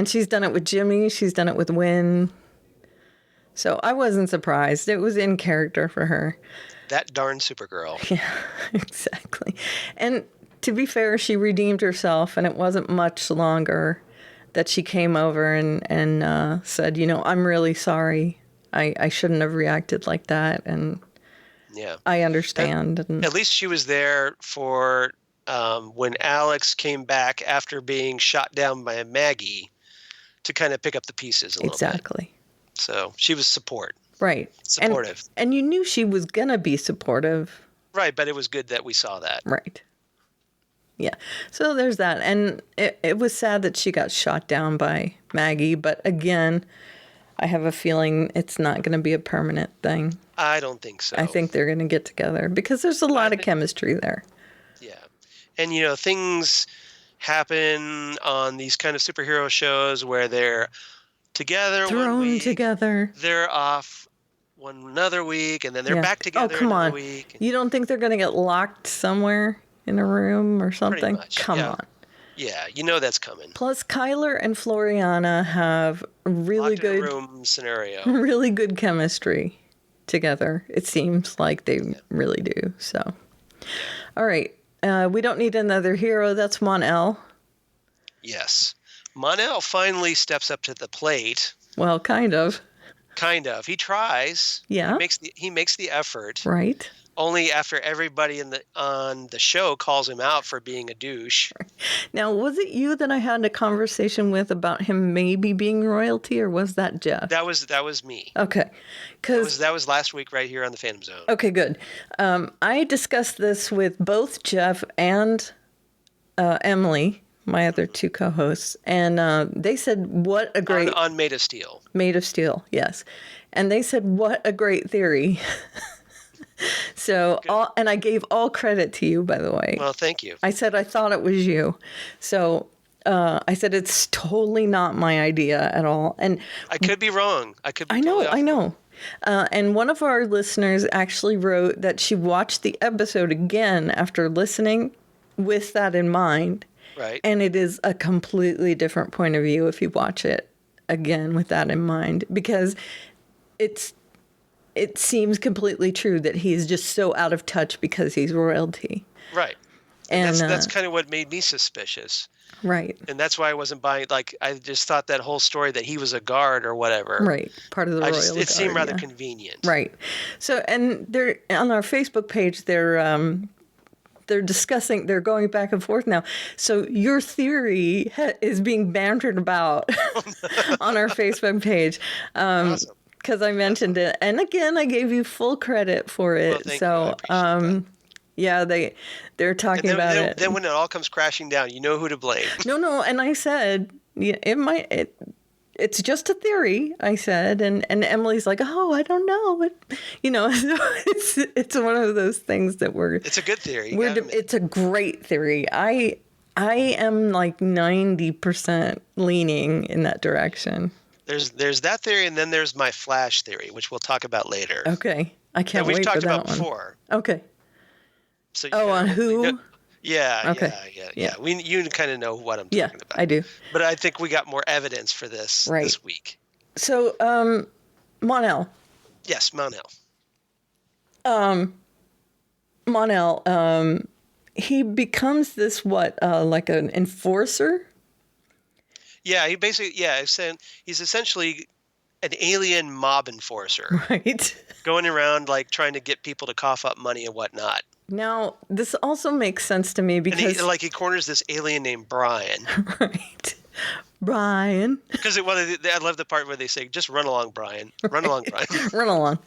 she's done it with Jimmy. She's done it with Wynn. So I wasn't surprised. It was in character for her. That darn Supergirl. Yeah, exactly. And to be fair, she redeemed herself, and it wasn't much longer that she came over and said, I'm really sorry. I shouldn't have reacted like that. And yeah, I understand. At least she was there for when Alex came back after being shot down by Maggie to kind of pick up the pieces a little bit. Exactly. So she was supportive. Right. And you knew she was going to be supportive. Right, but it was good that we saw that. Right. Yeah. So there's that. And it was sad that she got shot down by Maggie. But again, I have a feeling it's not going to be a permanent thing. I don't think so. I think they're going to get together because there's a lot of chemistry there. Yeah. And, things happen on these kind of superhero shows where they're together thrown 1 week, together. They're off another week, and then they're back together another week. You don't think they're going to get locked somewhere in a room or something? Pretty much, Come on. Yeah, that's coming. Plus, Kyler and Floriana have really good room scenario. Really good chemistry together. It seems like they really do. So, all right. We don't need another hero. That's Mon-El. Yes. Mon-El finally steps up to the plate. Well, kind of. Kind of. He tries. Yeah. He makes the effort. Right. Only after everybody on the show calls him out for being a douche. Now, was it you that I had a conversation with about him maybe being royalty, or was that Jeff? That was me. Okay. That was last week right here on the Phantom Zone. Okay, good. I discussed this with both Jeff and Emily, my other two co-hosts, and they said, what a great... On Made of Steel. Made of Steel, yes. And they said, what a great theory. So, and I gave all credit to you, by the way. Well, thank you. I said I thought it was you. So I said it's totally not my idea at all. And I could be wrong. I know. And one of our listeners actually wrote that she watched the episode again after listening with that in mind. Right. And it is a completely different point of view if you watch it again with that in mind, because it seems completely true that he's just so out of touch because he's royalty. Right. And that's kind of what made me suspicious. Right. And that's why I wasn't buying, I just thought that whole story that he was a guard or whatever. Right. Part of the royal guard. It seemed rather convenient. Right. So, and they're on our Facebook page, they're discussing, they're going back and forth now. So your theory is being bantered about on our Facebook page. Awesome. Because I mentioned it, and again, I gave you full credit for it. Well, so, yeah, they're talking about it. Then when it all comes crashing down, you know who to blame. No, and I said it's just a theory. I said, and Emily's like, oh, I don't know, so it's one of those things that It's a good theory. It's a great theory. I am like 90% leaning in that direction. There's that theory, and then there's my Flash theory, which we'll talk about later. Okay, I can't wait for that one. We've talked about before. Okay. So on who? Yeah. Okay. Yeah. You kind of know what I'm talking about. Yeah, I do. But I think we got more evidence for this this week. So, Mon-El. Yes, Mon-El. Mon-El. He becomes this like an enforcer. Yeah, he's essentially an alien mob enforcer. Right. Going around like trying to get people to cough up money and whatnot. Now, this also makes sense to me because... And he corners this alien named Brian. Right. Brian. Because I love the part where they say, just run along, Brian. Run along, Brian. Run along.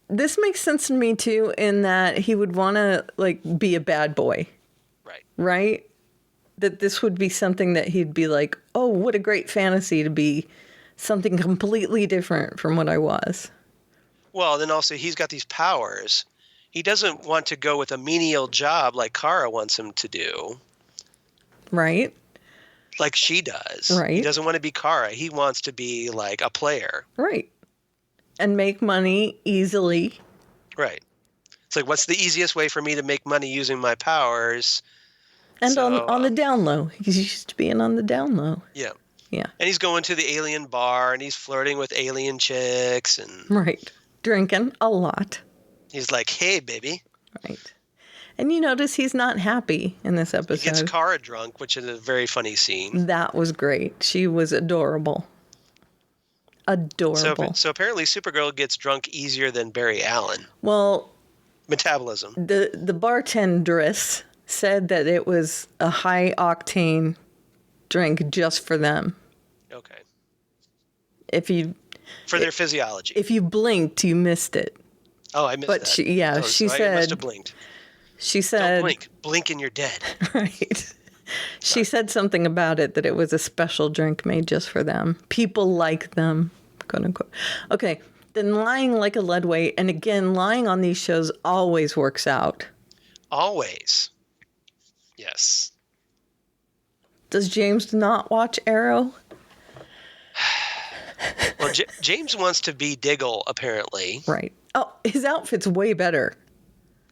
This makes sense to me, too, in that he would want to be a bad boy. Right. Right? That this would be something that he'd be like, oh, what a great fantasy to be something completely different from what I was. Well, then also he's got these powers. He doesn't want to go with a menial job like Kara wants him to do. Right. Like she does. Right. He doesn't want to be Kara. He wants to be like a player. Right. And make money easily. Right. It's like, what's the easiest way for me to make money using my powers? And on the down low. He's used to being on the down low. Yeah. Yeah. And he's going to the alien bar and he's flirting with alien chicks and right. Drinking a lot. He's like, hey, baby. Right. And you notice he's not happy in this episode. He gets Kara drunk, which is a very funny scene. That was great. She was adorable. Adorable. So apparently Supergirl gets drunk easier than Barry Allen. Well, metabolism. The bartendress said that it was a high octane drink just for them. Okay. For their physiology. If you blinked, you missed it. Oh, I missed but that. She I said. must have blinked. She said, "Don't blink. Blink and you're dead." Right. She said something about it, that it was a special drink made just for them. People like them, quote unquote. Okay. Then lying like a lead weight, and again, lying on these shows always works out. Always. Yes. Does James not watch Arrow? Well, James wants to be Diggle, apparently. Right. Oh, his outfit's way better.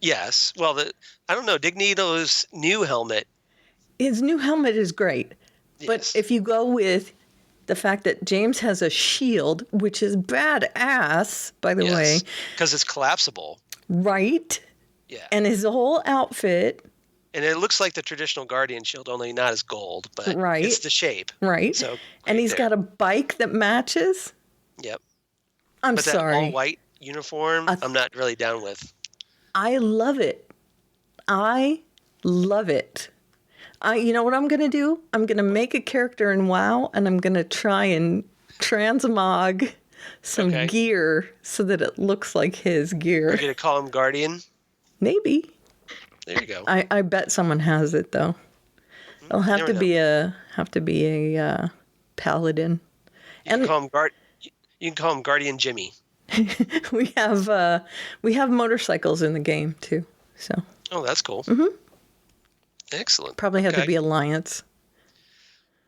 Yes. Well, I don't know. Dignito's new helmet. His new helmet is great. Yes. But if you go with the fact that James has a shield, which is badass, by the way. Because it's collapsible. Right. Yeah. And his whole outfit. And it looks like the traditional Guardian shield, only not as gold, but right. It's the shape. Right. So and he's got a bike that matches. Yep. But sorry. That all-white uniform, I'm not really down with. I love it. I love it. You know what I'm going to do? I'm going to make a character in WoW, and I'm going to try and transmog some gear so that it looks like his gear. Are you going to call him Guardian? Maybe. There you go. I bet someone has it though. It'll have to be a paladin. You can call him Guardian Jimmy. we have motorcycles in the game too. So. Oh, that's cool. Mm-hmm. Excellent. Probably have to be Alliance.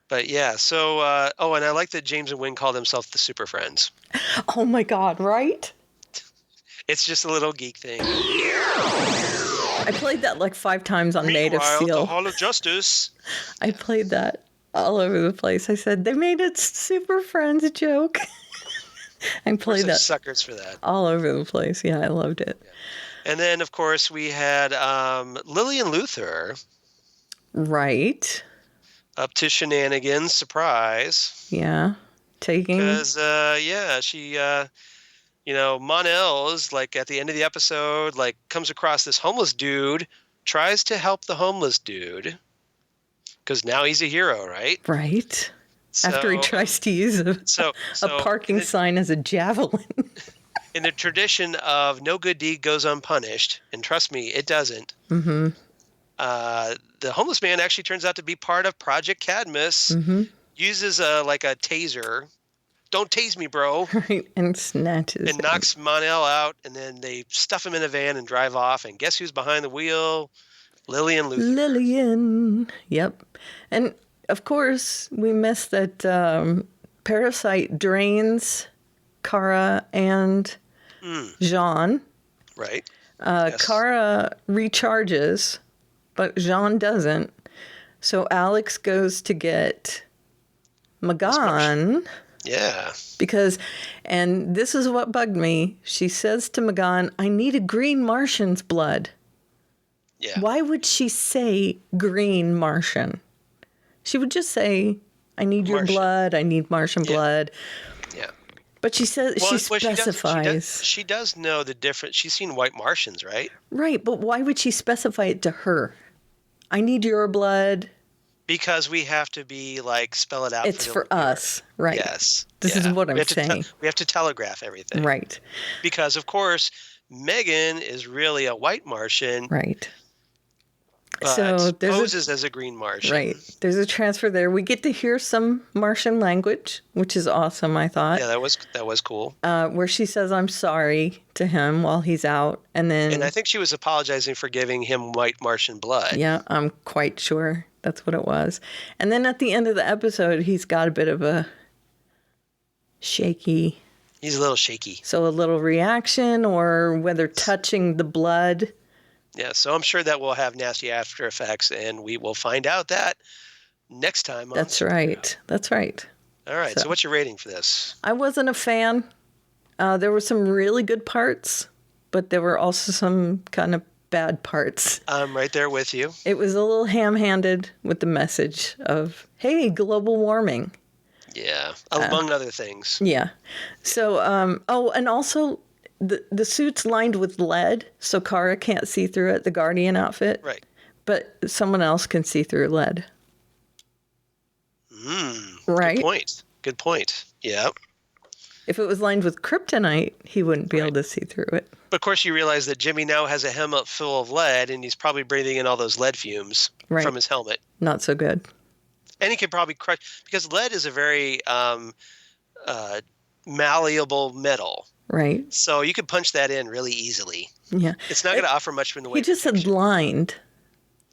But yeah, so and I like that James and Wynn call themselves the Super Friends. Oh my God! Right? It's just a little geek thing. I played that like 5 times on Native Seal. The Hall of Justice. I played that all over the place. I said they made it Super Friends joke. I played that. Suckers for that. All over the place. Yeah, I loved it. Yeah. And then of course we had Lily and Luther. Right. Up to shenanigans, surprise. Yeah, taking. Because she. Mon-El is like at the end of the episode, like comes across this homeless dude, tries to help the homeless dude because now he's a hero, right? Right. After he tries to use a parking sign as a javelin. In the tradition of no good deed goes unpunished, and trust me, it doesn't. Mm-hmm. The homeless man actually turns out to be part of Project Cadmus. Mm-hmm. Uses a taser. Don't tase me, bro. Right, and snatches. And knocks Mon-El out, and then they stuff him in a van and drive off. And guess who's behind the wheel? Lillian Luther. Lillian. Yep. And, of course, we missed that Parasite drains Kara and Jean. Right. Yes. Kara recharges, but Jean doesn't. So Alex goes to get Magan. Yeah. And this is what bugged me. She says to Magan, I need a green Martian's blood. Yeah. Why would she say green Martian? She would just say, I need your blood. I need Martian blood. Yeah. But she says, she specifies. She does know the difference. She's seen white Martians, right? Right. But why would she specify it to her? I need your blood. Because we have to be spell it out. It's for us, right? Yes. This is what I'm saying. We have to telegraph everything. Right. Because, of course, Megan is really a white Martian. Right. So poses as a green Martian. Right. There's a transfer there. We get to hear some Martian language, which is awesome, I thought. Yeah, that was cool. Where she says, I'm sorry to him while he's out. And I think she was apologizing for giving him white Martian blood. Yeah, I'm quite sure that's what it was. And then at the end of the episode, he's got a bit of a shaky. He's a little shaky. So a little reaction, or whether touching the blood. Yeah, so I'm sure that will have nasty after effects, and we will find out that next time. That's right. That's right. All right, so what's your rating for this? I wasn't a fan. There were some really good parts, but there were also some kind of bad parts. I'm right there with you. It was a little ham-handed with the message of, hey, global warming. Yeah, among other things. Yeah. So, and also the suit's lined with lead, so Kara can't see through it, the Guardian outfit. Right. But someone else can see through lead. Right? Good point. Good point. Yeah. If it was lined with kryptonite, he wouldn't be able to see through it. But of course, you realize that Jimmy now has a helmet full of lead, and he's probably breathing in all those lead fumes from his helmet. Not so good. And he could probably crush, because lead is a very malleable metal. Right. So you could punch that in really easily. Yeah. It's not going to offer much in the way He just said lined.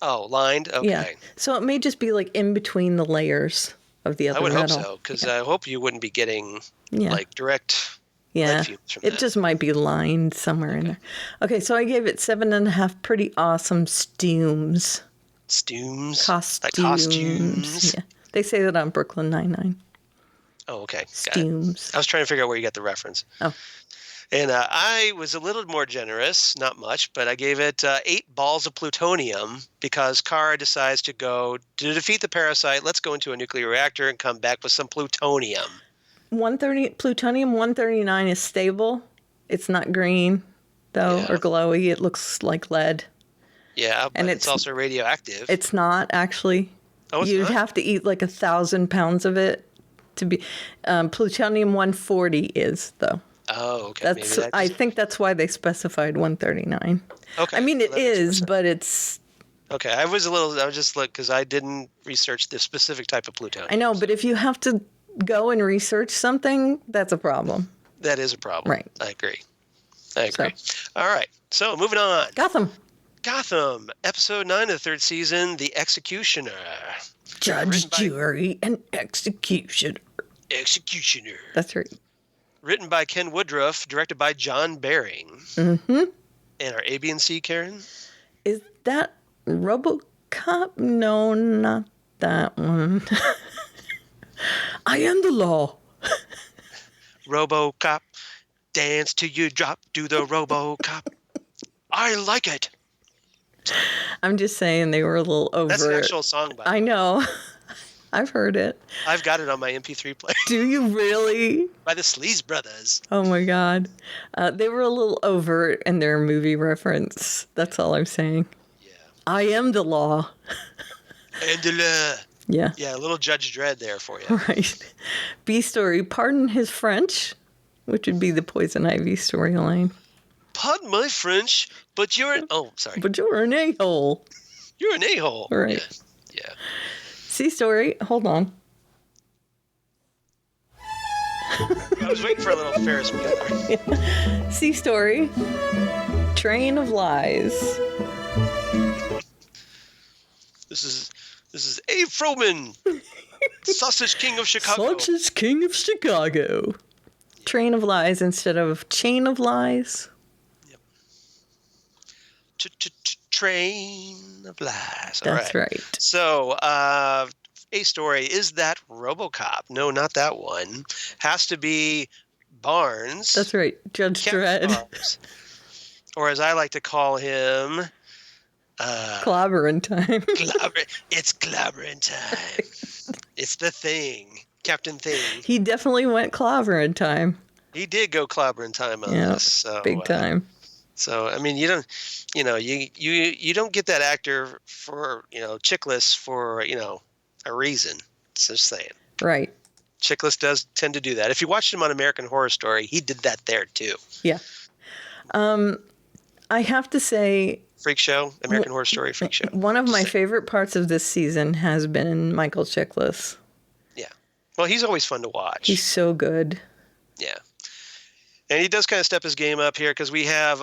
Oh, lined? Okay. Yeah. So it may just be like in between the layers of the other metal. I would hope so, because I hope you wouldn't be getting like direct lead fumes from it that. just might be lined somewhere in there. Okay, so I gave it 7.5 pretty awesome steams. Steams? Costumes. Like costumes? Yeah. They say that on Brooklyn Nine-Nine. Oh, okay. Steams. I was trying to figure out where you got the reference. Oh. And I was a little more generous, not much, but I gave it 8 balls of plutonium because Kara decides to go to defeat the parasite. Let's go into a nuclear reactor and come back with some plutonium. Plutonium 139 is stable. It's not green, though, or glowy. It looks like lead. Yeah, but it's also radioactive. It's not, actually. Oh, it's You'd not? have to eat like 1,000 pounds of it to be. Plutonium 140 is, though. Oh, okay. I think that's why they specified 139. Okay. I mean, it is, but it's. Okay, I was just because I didn't research the specific type of plutonium. I know, but if you have to go and research something, that's a problem. That is a problem. Right. I agree. All right. So moving on. Gotham, episode 9 of the 3rd season, The Executioner. Judge, jury, and executioner. Executioner. That's right. Written by Ken Woodruff, directed by John Baring. Mm-hmm. And our A, B, and C, Karen? Is that RoboCop? No, not that one. I am the law. RoboCop, dance till you drop, do the RoboCop. I like it. I'm just saying they were a little over. That's an actual song, by the way. I know. I've heard it. I've got it on my MP3 player. Do you really? By the Sleaze Brothers. Oh my God. They were a little overt in their movie reference. That's all I'm saying. Yeah. I am the law. And the law. Yeah. Yeah, a little Judge Dredd there for you. Right. B story, pardon his French, which would be the Poison Ivy storyline. Pardon my French, but you're an... Oh, sorry. But you're an a-hole. You're an a-hole. Right. Yeah. C story, hold on. I was waiting for a little Ferris wheel. C story, train of lies. This is Abe Froman, Sausage King of Chicago. Sausage King of Chicago. Train of lies instead of chain of lies. Yep. Train of lies. That's right. So, A story, is that RoboCop? No, not that one. Has to be Barnes. That's right. Judge Dredd. Barnes. Or as I like to call him... clobbering time. It's clobbering time. It's the Thing. Captain Thing. He definitely went clobbering time. He did go clobbering time on this. So, big time. So, I mean, you don't get that actor for, Chiklis for, a reason. Just saying. Right. Chiklis does tend to do that. If you watched him on American Horror Story, he did that there too. Yeah. I have to say... Freak Show, American Horror Story, Freak Show. One of my favorite parts of this season has been Michael Chiklis. Yeah. Well, he's always fun to watch. He's so good. Yeah. And he does kind of step his game up here because we have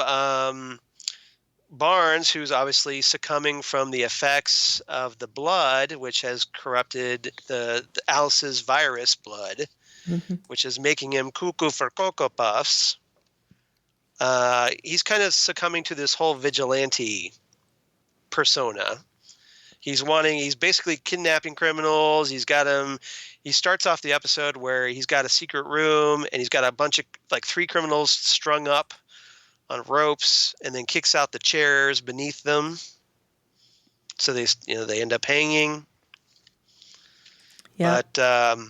Barnes, who's obviously succumbing from the effects of the blood, which has corrupted the Alice's virus blood, which is making him cuckoo for Cocoa Puffs. He's kind of succumbing to this whole vigilante persona. He's basically kidnapping criminals. He starts off the episode where he's got a secret room and he's got a bunch of 3 criminals strung up on ropes and then kicks out the chairs beneath them. So they end up hanging. Yeah. But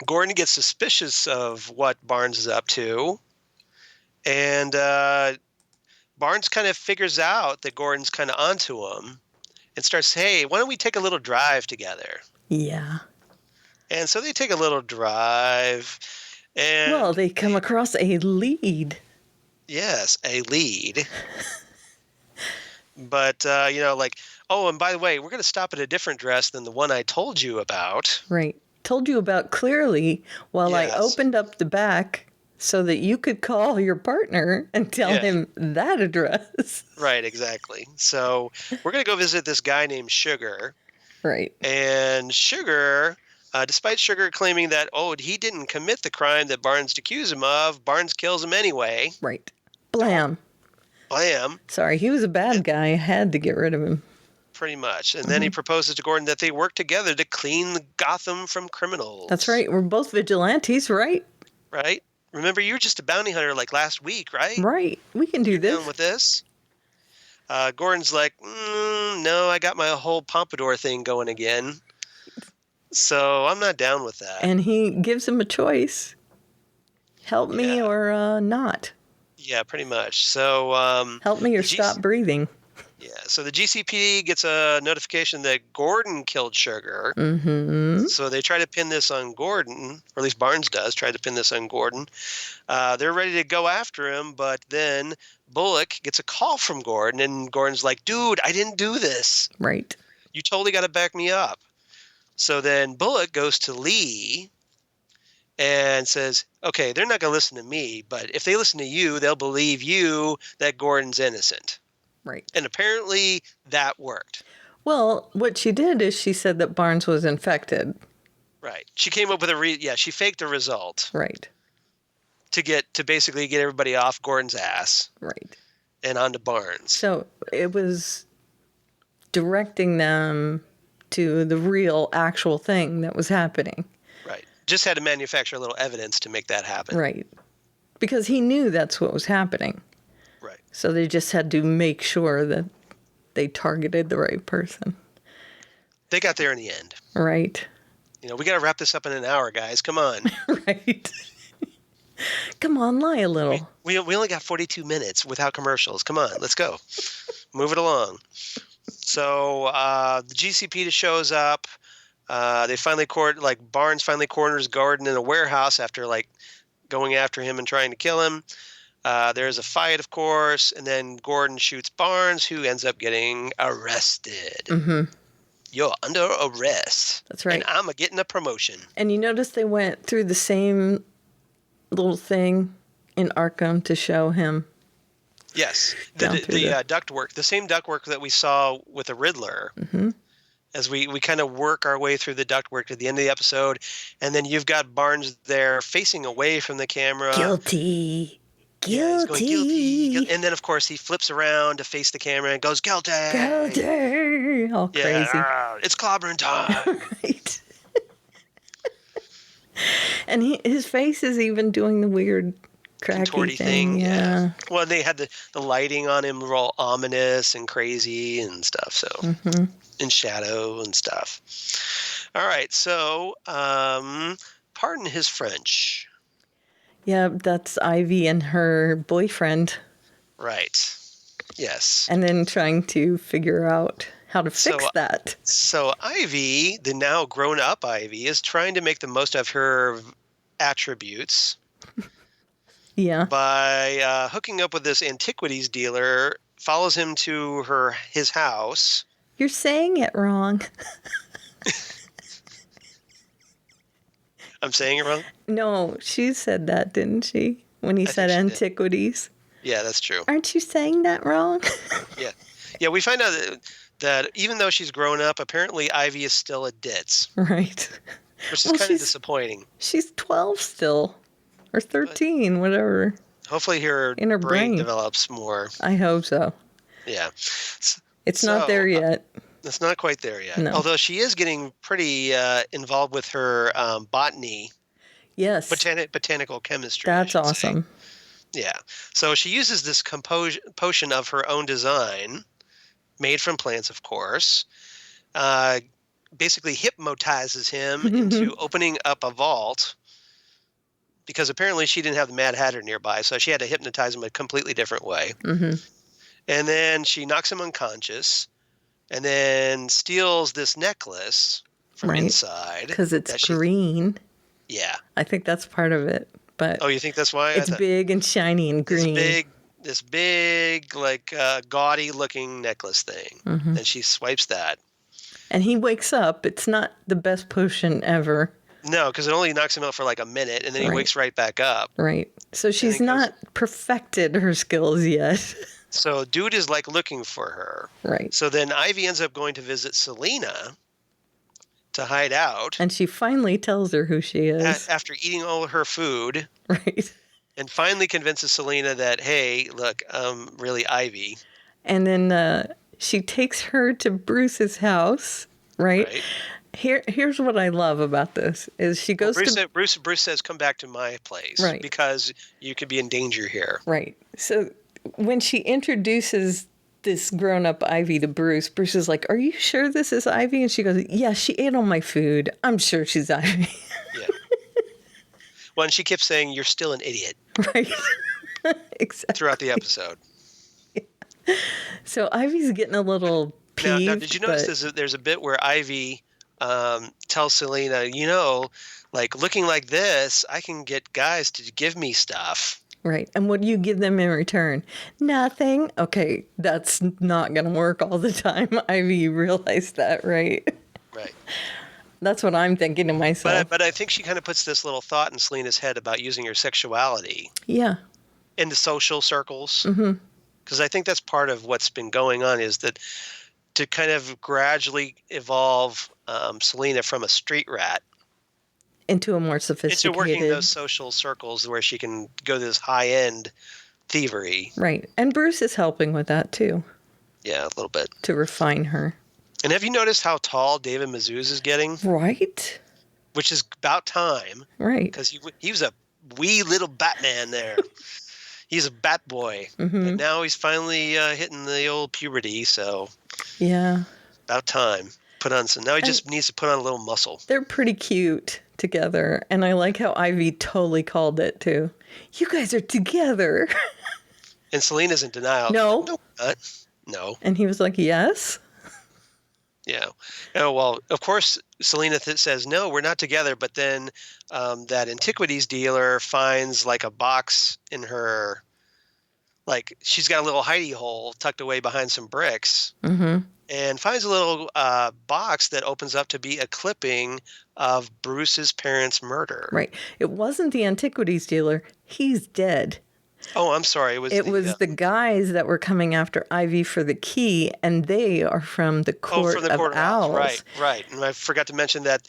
Gordon gets suspicious of what Barnes is up to. And Barnes kind of figures out that Gordon's kind of onto him and starts, hey, why don't we take a little drive together? Yeah. And so they take a little drive. And Well, they come across a lead. yes, a lead. But, oh, and by the way, we're going to stop at a different address than the one I told you about. Right. Told you about clearly while I Yes. opened up the back so that you could call your partner and tell him that address. Right, exactly. So we're going to go visit this guy named Sugar. Right. And Sugar, despite Sugar claiming that, he didn't commit the crime that Barnes accused him of, Barnes kills him anyway. Right. Blam. Blam. Sorry, he was a bad guy. I had to get rid of him. Pretty much. And then he proposes to Gordon that they work together to clean Gotham from criminals. That's right. We're both vigilantes, right? Right? Remember, you were just a bounty hunter like last week, right? Right. We can do this. Down with this. Gordon's like, no, I got my whole pompadour thing going again. So I'm not down with that. And he gives him a choice. Help me or not. Yeah, pretty much. So help me or stop breathing. Yeah, so the GCPD gets a notification that Gordon killed Sugar. Mm-hmm. So they try to pin this on Gordon, or at least Barnes does try to pin this on Gordon. They're ready to go after him, but then Bullock gets a call from Gordon, and Gordon's like, dude, I didn't do this. Right. You totally got to back me up. So then Bullock goes to Lee and says, okay, they're not going to listen to me, but if they listen to you, they'll believe you that Gordon's innocent. Right. And apparently that worked. Well, what she did is she said that Barnes was infected. Right. She came up with she faked a result. Right. To basically get everybody off Gordon's ass. Right. And onto Barnes. So it was directing them to the real actual thing that was happening. Right. Just had to manufacture a little evidence to make that happen. Right. Because he knew that's what was happening. Right. So they just had to make sure that they targeted the right person. They got there in the end. Right. We got to wrap this up in an hour, guys. Come on. Right. Come on, lie a little. We only got 42 minutes without commercials. Come on, let's go. Move it along. So the GCP shows up. They finally Barnes finally corners Gordon in a warehouse after going after him and trying to kill him. There's a fight, of course, and then Gordon shoots Barnes, who ends up getting arrested. Mm-hmm. You're under arrest. That's right. And I'm getting a promotion. And you notice they went through the same little thing in Arkham to show him. Yes. The ductwork, the same ductwork that we saw with the Riddler. Mm-hmm. As we kind of work our way through the ductwork to the end of the episode, and then you've got Barnes there facing away from the camera. Guilty. Yeah, he's going guilty. And then, of course, he flips around to face the camera and goes, guilty. Guilty. All crazy. It's clobbering time. Right. And his face is even doing the weird cracky thing. Yeah. Well, they had the lighting on him were all ominous and crazy and stuff. So, in shadow and stuff. All right. So, pardon his French. Yeah, that's Ivy and her boyfriend. Right. Yes. And then trying to figure out how to fix that. So Ivy, the now grown-up Ivy, is trying to make the most of her attributes. Yeah. By hooking up with this antiquities dealer, follows him to his house. You're saying it wrong. I'm saying it wrong? No, she said that, didn't she? When he said antiquities. Yeah, that's true. Aren't you saying that wrong? Yeah. Yeah, we find out that even though she's grown up, apparently Ivy is still a ditz. Right. Which is kind of disappointing. She's 12 still. Or 13, whatever. Hopefully her brain develops more. I hope so. Yeah. It's not there yet. It's not quite there yet. No. Although she is getting pretty involved with her botany. Yes. Botanical chemistry. That's awesome. Yeah. So she uses this potion of her own design, made from plants, of course, basically hypnotizes him into opening up a vault, because apparently she didn't have the Mad Hatter nearby, so she had to hypnotize him a completely different way. Mm-hmm. And then she knocks him unconscious, and then steals this necklace. from Right. inside. Because it's green. Yeah. I think that's part of it. But Oh, you think that's why? it's big and shiny and green. This big, like gaudy looking necklace thing. Mm-hmm. And she swipes that. And he wakes up. It's not the best potion ever. No, because it only knocks him out for like a minute, and then he wakes right back up. Right. So she's not perfected her skills yet. So dude is like looking for her. Right. So then Ivy ends up going to visit Selena to hide out. And she finally tells her who she is. After eating all her food. Right. And finally convinces Selena that, hey, look, I'm really Ivy. And then she takes her to Bruce's house, right? Here's what I love about this is she goes to Bruce says, come back to my place. Right. Because you could be in danger here. Right. So when she introduces this grown-up Ivy to Bruce, Bruce is like, are you sure this is Ivy? And she goes, yeah, she ate all my food. I'm sure she's Ivy. Yeah. Well, and she kept saying, you're still an idiot. Right. Exactly. Throughout the episode. Yeah. So Ivy's getting a little peeved. Now did you notice there's a bit where Ivy tells Selena, like looking like this, I can get guys to give me stuff. Right. And what do you give them in return? Nothing. Okay, that's not going to work all the time. Ivy, you realize that, right? Right. That's what I'm thinking to myself. But I think she kind of puts this little thought in Selena's head about using her sexuality. Yeah. In the social circles. Mm-hmm. Because I think that's part of what's been going on is that to kind of gradually evolve Selena from a street rat into a more sophisticated... into working those social circles where she can go to this high-end thievery. Right. And Bruce is helping with that, too. Yeah, a little bit. To refine her. And have you noticed how tall David Mazouz is getting? Right. Which is about time. Right. Because he was a wee little Batman there. He's a bat boy. Mm-hmm. And now he's finally hitting the old puberty, so... Yeah. About time. Now he just needs to put on a little muscle. They're pretty cute together. And I like how Ivy totally called it, too. You guys are together. And Selena's in denial. No. No, not. No. And he was like, yes. Yeah. Oh, well, of course, Selena says, no, we're not together. But then that antiquities dealer finds like a box in her, like she's got a little hidey hole tucked away behind some bricks. Mm-hmm. And finds a little box that opens up to be a clipping of Bruce's parents' murder. Right. It wasn't the antiquities dealer. He's dead. Oh, I'm sorry. It was the guys that were coming after Ivy for the key, and they are from the Court of Owls. Right. And I forgot to mention that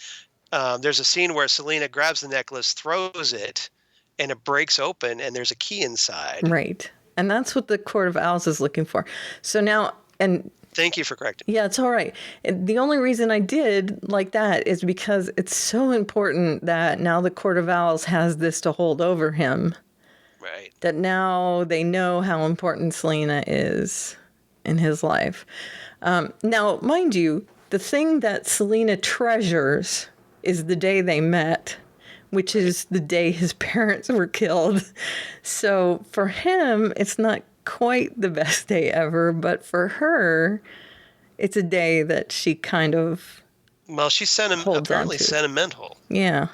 there's a scene where Selena grabs the necklace, throws it, and it breaks open, and there's a key inside. Right. And that's what the Court of Owls is looking for. So now, and... Thank you for correcting. Yeah, it's all right. And the only reason I did like that is because it's so important that now the Court of Owls has this to hold over him. Right. That now they know how important Selena is in his life. Now, mind you, the thing that Selena treasures is the day they met, which is the day his parents were killed. So for him, it's not quite the best day ever, but for her, it's a day that she kind of she's apparently sentimental. Yeah.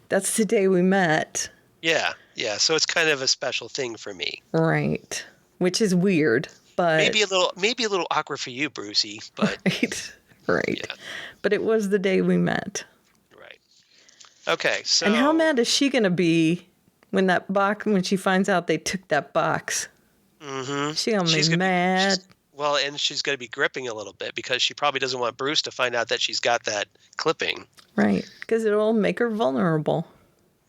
That's the day we met. Yeah. So it's kind of a special thing for me. Right. Which is weird, but maybe a little awkward for you, Brucey, but right. Yeah. But it was the day we met. Right. Okay, so and how mad is she gonna be when she finds out they took that box? Mm-hmm. She's gonna be mad. And she's gonna be gripping a little bit because she probably doesn't want Bruce to find out that she's got that clipping. Right, because it'll make her vulnerable.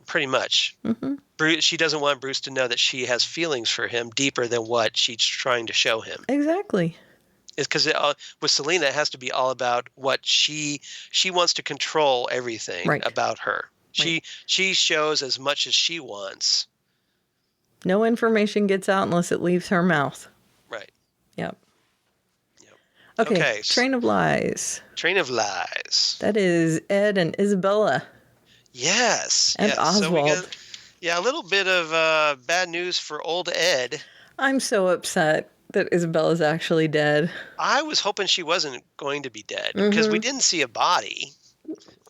Pretty much. Mm-hmm. She doesn't want Bruce to know that she has feelings for him deeper than what she's trying to show him. Exactly. It's because with Selena, it has to be all about what she wants to control everything about her. Right. She shows as much as she wants. No information gets out unless it leaves her mouth. Right. Yep. Okay. Train of Lies. That is Ed and Isabella. Yes. And Oswald. So a little bit of bad news for old Ed. I'm so upset that Isabella's actually dead. I was hoping she wasn't going to be dead because we didn't see a body.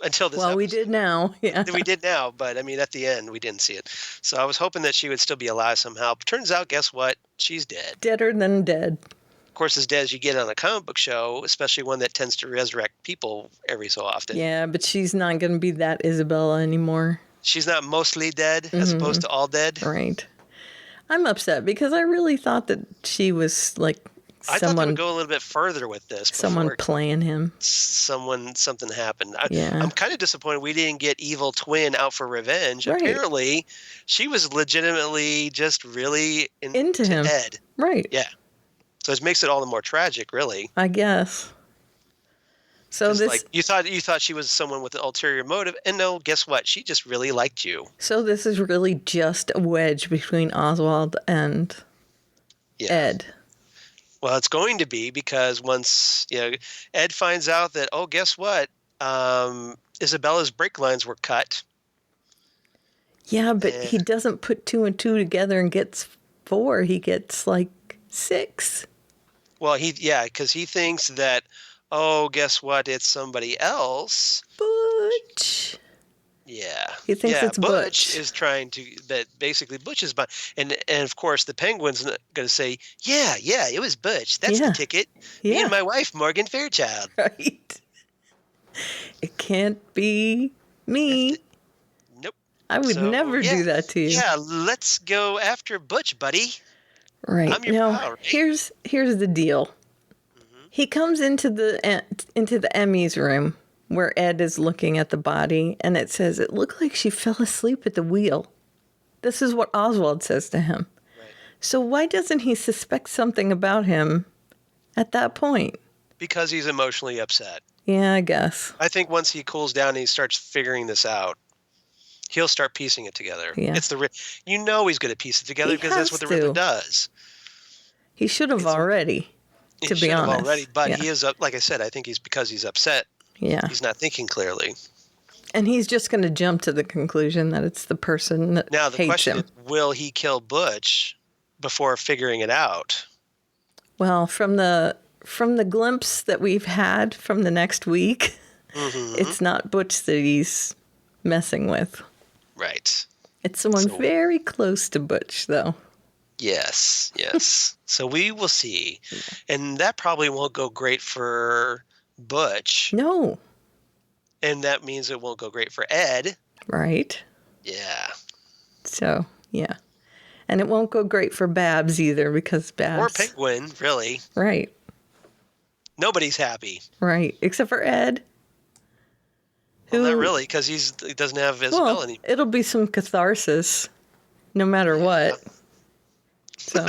until this Well, we episode. did now. Yeah. We did now, but I mean, at the end, we didn't see it. So I was hoping that she would still be alive somehow. But turns out, guess what? She's dead. Deader than dead. Of course, as dead as you get on a comic book show, especially one that tends to resurrect people every so often. Yeah, but she's not going to be that Isabella anymore. She's not mostly dead as opposed to all dead. Right. I'm upset because I really thought that she was like I thought they someone would go a little bit further with this. someone before playing him. something happened. Yeah. I'm kind of disappointed we didn't get Evil Twin out for revenge. Right. Apparently, she was legitimately just really Into him. Ed. Right. Yeah. So it makes it all the more tragic, really. I guess. So this Like you thought she was someone with an ulterior motive, and no, guess what? She just really liked you. so this is really just a wedge between Oswald and Yeah. Ed. Well, it's going to be because once Ed finds out that, oh, guess what? Isabella's brake lines were cut. Yeah, but he doesn't put 2 and 2 together and gets 4. He gets like 6. Well, because he thinks that, oh, guess what? It's somebody else. Butch. Yeah. He thinks it's Butch. is trying to, that basically Butch is, and of course the Penguin's going to say, yeah, it was Butch. That's Yeah. the ticket. Me Yeah. and my wife, Morgan Fairchild. Right. It can't be me. Nope. I would So, never yeah. do that to you. Yeah, let's go after Butch, buddy. Right. I'm your now, pal, right? here's the deal. He comes into the Emmy's room where Ed is looking at the body, and it says it looked like she fell asleep at the wheel. This is what Oswald says to him. Right. So why doesn't he suspect something about him at that point? Because he's emotionally upset. Yeah, I guess. I think once he cools down and he starts figuring this out, he'll start piecing it together. Yeah. It's he's going to piece it together He because that's has what the to. Riddler does. He should have already, He to be should have honest. already, but Yeah. he is up. Like I said, I think because he's upset. Yeah. He's not thinking clearly. And he's just going to jump to the conclusion that it's the person that Now the hates question him. is, will he kill Butch before figuring it out? Well, from the glimpse that we've had from the next week, it's not Butch that he's messing with. Right. It's someone So- very close to Butch, though. Yes. So we will see. And that probably won't go great for Butch. No. And that means it won't go great for Ed. Right? Yeah. So, yeah. And it won't go great for Babs either because Babs... Or Penguin, really. Right. Nobody's happy. Right. Except for Ed. Well, not really, because he doesn't have Isabella Well, anymore. it'll be some catharsis no matter what. So,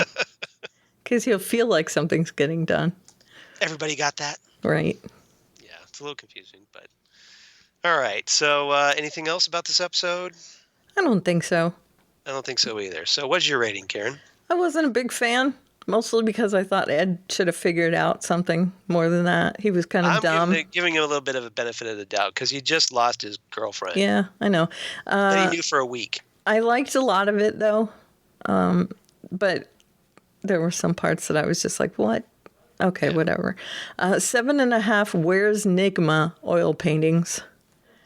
because he'll feel like something's getting done. Everybody got that? Right. Yeah, it's a little confusing, but... All right, so anything else about this episode? I don't think so. I don't think so either. So what's your rating, Karen? I wasn't a big fan, mostly because I thought Ed should have figured out something more than that. He was kind of I'm dumb. giving him a little bit of a benefit of the doubt because he just lost his girlfriend Yeah, I know. that he knew for a week. I liked a lot of it, though. But there were some parts that I was just like, what? Okay, whatever. 7.5 Where's Nigma oil paintings.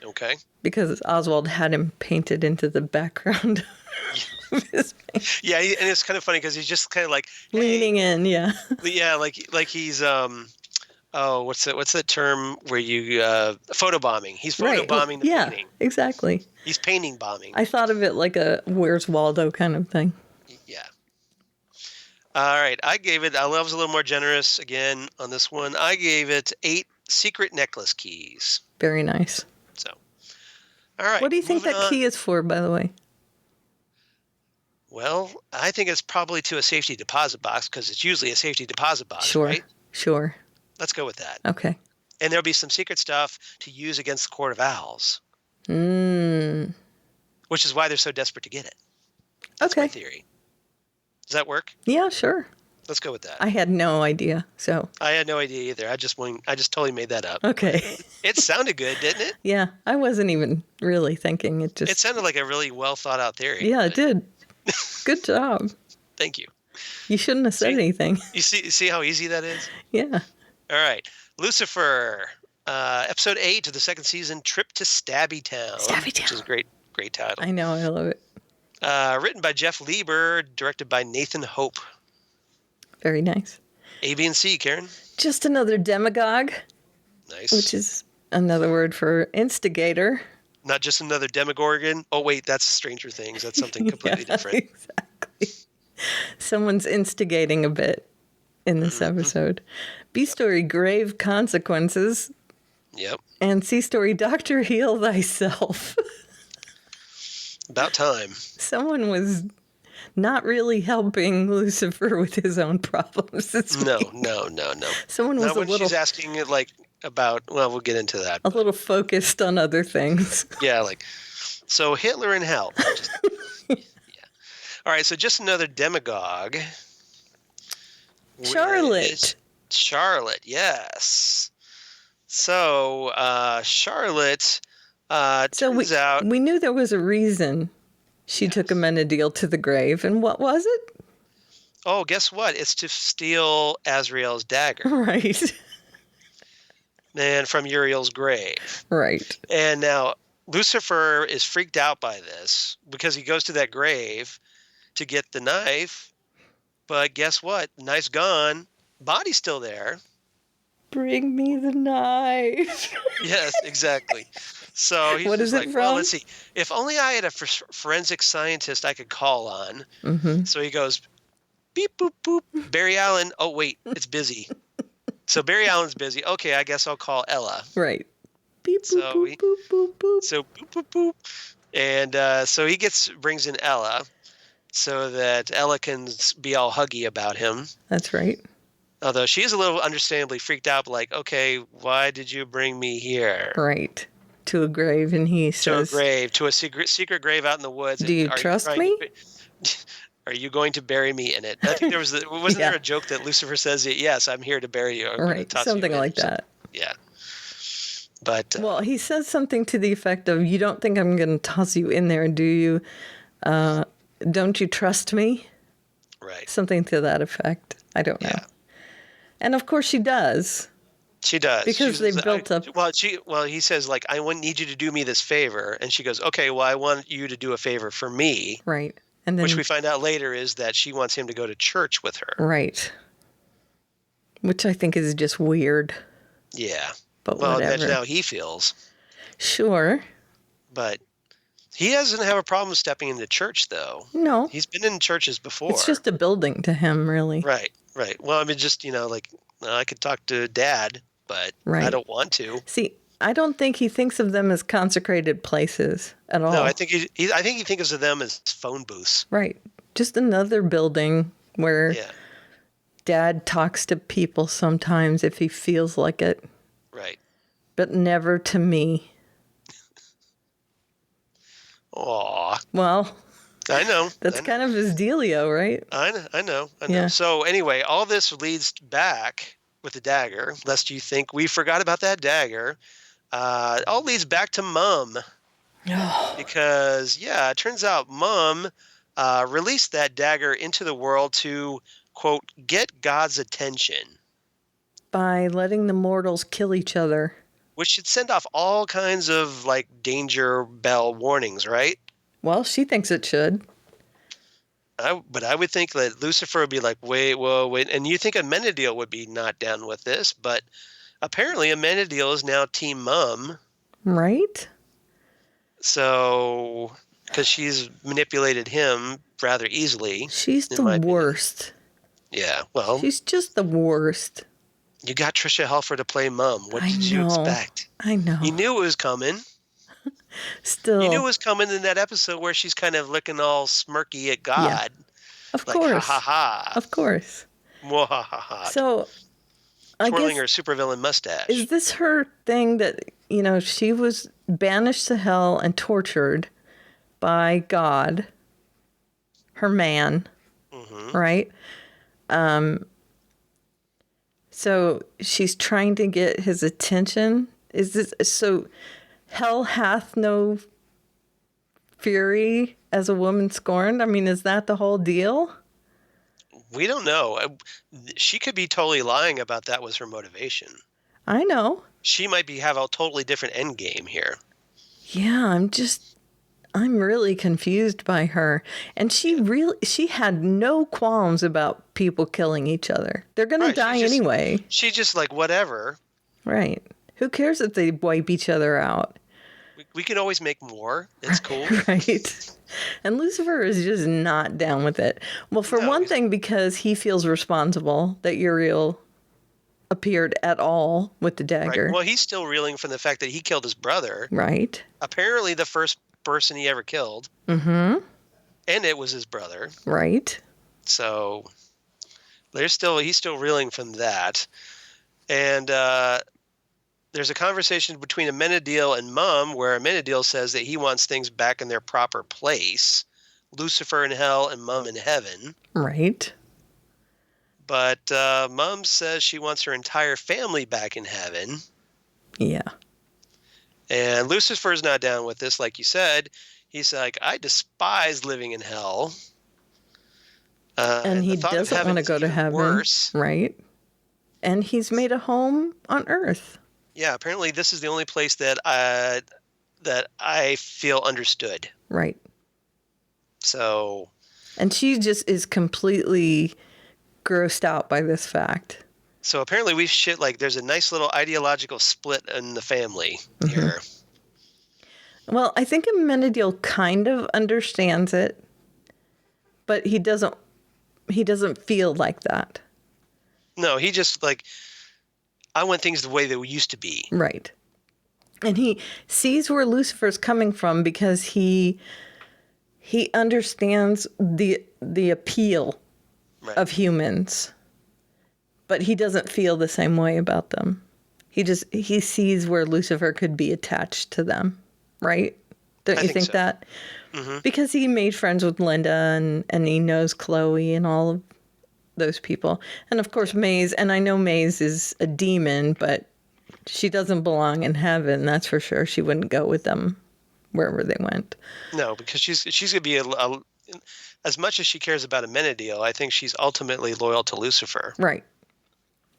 Okay. Because Oswald had him painted into the background of his painting. Yeah, and it's kind of funny because he's just kind of like hey, Leaning in, yeah. yeah, like he's what's that term where you photobombing? He's photobombing the yeah, painting. Exactly. He's painting bombing. I thought of it like a Where's Waldo kind of thing. Yeah. All right, I was a little more generous again on this one. I gave it 8 secret necklace keys. Very nice. So, all right. What do you think moving that on. key is for, by the way? Well, I think it's probably to a safety deposit box because it's usually a safety deposit box, Sure. right? Sure. Let's go with that. Okay. And there'll be some secret stuff to use against the Court of Owls, Mm. which is why they're so desperate to get it. That's my Okay. theory. Does that work? Yeah, sure. Let's go with that. I had no idea. So, I had no idea either. I just totally made that up. okay. It sounded good, didn't it? Yeah, I wasn't even really thinking. It just. It sounded like a really well thought out theory. Yeah, it but did. Good job. Thank you. You shouldn't have said See? anything. You see how easy that is? Yeah. All right. Lucifer. Episode 8 of the second season, Trip to Stabby Town. Stabby Town. Which is a great title. I know, I love it. Written by Jeff Lieber, directed by Nathan Hope. Very nice. A, B, and C, Karen. Just another demagogue. Nice. Which is another word for instigator. Not just another Demogorgon. Oh, wait, that's Stranger Things. That's something completely different. Exactly. Someone's instigating a bit in this episode. B story, grave consequences. Yep. And C story, Doctor, heal thyself. About time. Someone was not really helping Lucifer with his own problems this week. No. Someone was not when a little... she's asking it, like, about... Well, we'll get into that. A little focused on other things. Yeah, like... So, Hitler in hell. Yeah. All right, so just another demagogue. Charlotte, yes. So, Charlotte... turns out... We knew there was a reason she took Amenadiel to the grave. And what was it? Oh, guess what? It's to steal Azrael's dagger. Right. And from Uriel's grave. Right. And now Lucifer is freaked out by this because he goes to that grave to get the knife. But guess what? The knife's gone. Body's still there. Bring me the knife. Yes, exactly. So he's what is like, it well, from? let's see. If only I had a forensic scientist I could call on. Mm-hmm. So he goes, beep, boop, boop. Barry Allen. Oh, wait, it's busy. So Barry Allen's busy. Okay, I guess I'll call Ella. Right. Beep, boop, boop, boop, boop, boop. So boop, boop, boop. And so he brings in Ella so that Ella can be all huggy about him. That's right. Although she is a little understandably freaked out, like, okay, why did you bring me here? Right. To a grave, and he says... To a grave, to a secret grave out in the woods. Do you trust me? Are you going to bury me in it? I think there was... Wasn't there a joke that Lucifer says, yes, I'm here to bury you. Right, something like that. Yeah. But... well, he says something to the effect of, you don't think I'm going to toss you in there, do you? Don't you trust me? Right. Something to that effect. I don't know. Yeah. And of course she does. She does. Because they built up... Well, he says, like, I need you to do me this favor. And she goes, okay, well, I want you to do a favor for me. Right. And then, which we find out later is that she wants him to go to church with her. Right. Which I think is just weird. Yeah. But well, whatever. imagine how he feels. Sure. But he doesn't have a problem stepping into church, though. No. He's been in churches before. It's just a building to him, really. Right. Well, I mean, just, like, I could talk to Dad, but I don't want to. See, I don't think he thinks of them as consecrated places at all. No, I think he thinks of them as phone booths. Right. Just another building where Dad talks to people sometimes if he feels like it. Right. But never to me. Aw. Well, I know. That's kind of his dealio, right? I know. Yeah. So anyway, all this leads back with the dagger, lest you think we forgot about that dagger. All leads back to Mom. Because, it turns out Mom released that dagger into the world to, quote, get God's attention. By letting the mortals kill each other. Which should send off all kinds of, like, danger bell warnings, right? Well, she thinks it should. But I would think that Lucifer would be like, wait. And you think Amenadiel would be not down with this, but apparently Amenadiel is now Team Mom. Right? So, because she's manipulated him rather easily. She's the worst. Yeah, well. She's just the worst. You got Trisha Helfer to play Mom. What did you expect? I know. You knew it was coming. Still. You knew it was coming in that episode where she's kind of looking all smirky at God. Yeah. Of like, course. Ha ha ha. Of course. Mwahaha. So, twirling her supervillain mustache. Is this her thing that, she was banished to hell and tortured by God, her man, right? So she's trying to get his attention. Is this so? Hell hath no fury as a woman scorned. I mean, is that the whole deal? We don't know. She could be totally lying about that was her motivation. I know. She might have a totally different end game here. Yeah, I'm really confused by her. And she had no qualms about people killing each other. They're going to die anyway. She's just like, whatever. Right. Who cares if they wipe each other out? We can always make more. It's cool. Right. And Lucifer is just not down with it. Well, for one thing, because he feels responsible that Uriel appeared at all with the dagger. Right. Well, he's still reeling from the fact that he killed his brother. Right. Apparently the first person he ever killed. Mm-hmm. And it was his brother. Right. So he's still reeling from that. And there's a conversation between Amenadiel and Mum where Amenadiel says that he wants things back in their proper place. Lucifer in hell and Mum in heaven. Right. But Mum says she wants her entire family back in heaven. Yeah. And Lucifer's not down with this, like you said. He's like, I despise living in hell. And he doesn't want to go to heaven. Worse. Right. And he's made a home on Earth. Yeah, apparently this is the only place that I feel understood. Right. So. And she just is completely grossed out by this fact. So apparently there's a nice little ideological split in the family here. Well, I think Amenadiel kind of understands it, but he doesn't feel like that. No, he just I want things the way they used to be. Right. And he sees where Lucifer's coming from because he understands the appeal of humans, but he doesn't feel the same way about them. He sees where Lucifer could be attached to them, right? Don't you think so? That? Mm-hmm. Because he made friends with Linda and he knows Chloe and all of those people. And of course Maze, and I know Maze is a demon, but she doesn't belong in heaven, that's for sure. She wouldn't go with them wherever they went. No, because she's going to be as much as she cares about Amenadiel, I think she's ultimately loyal to Lucifer. Right.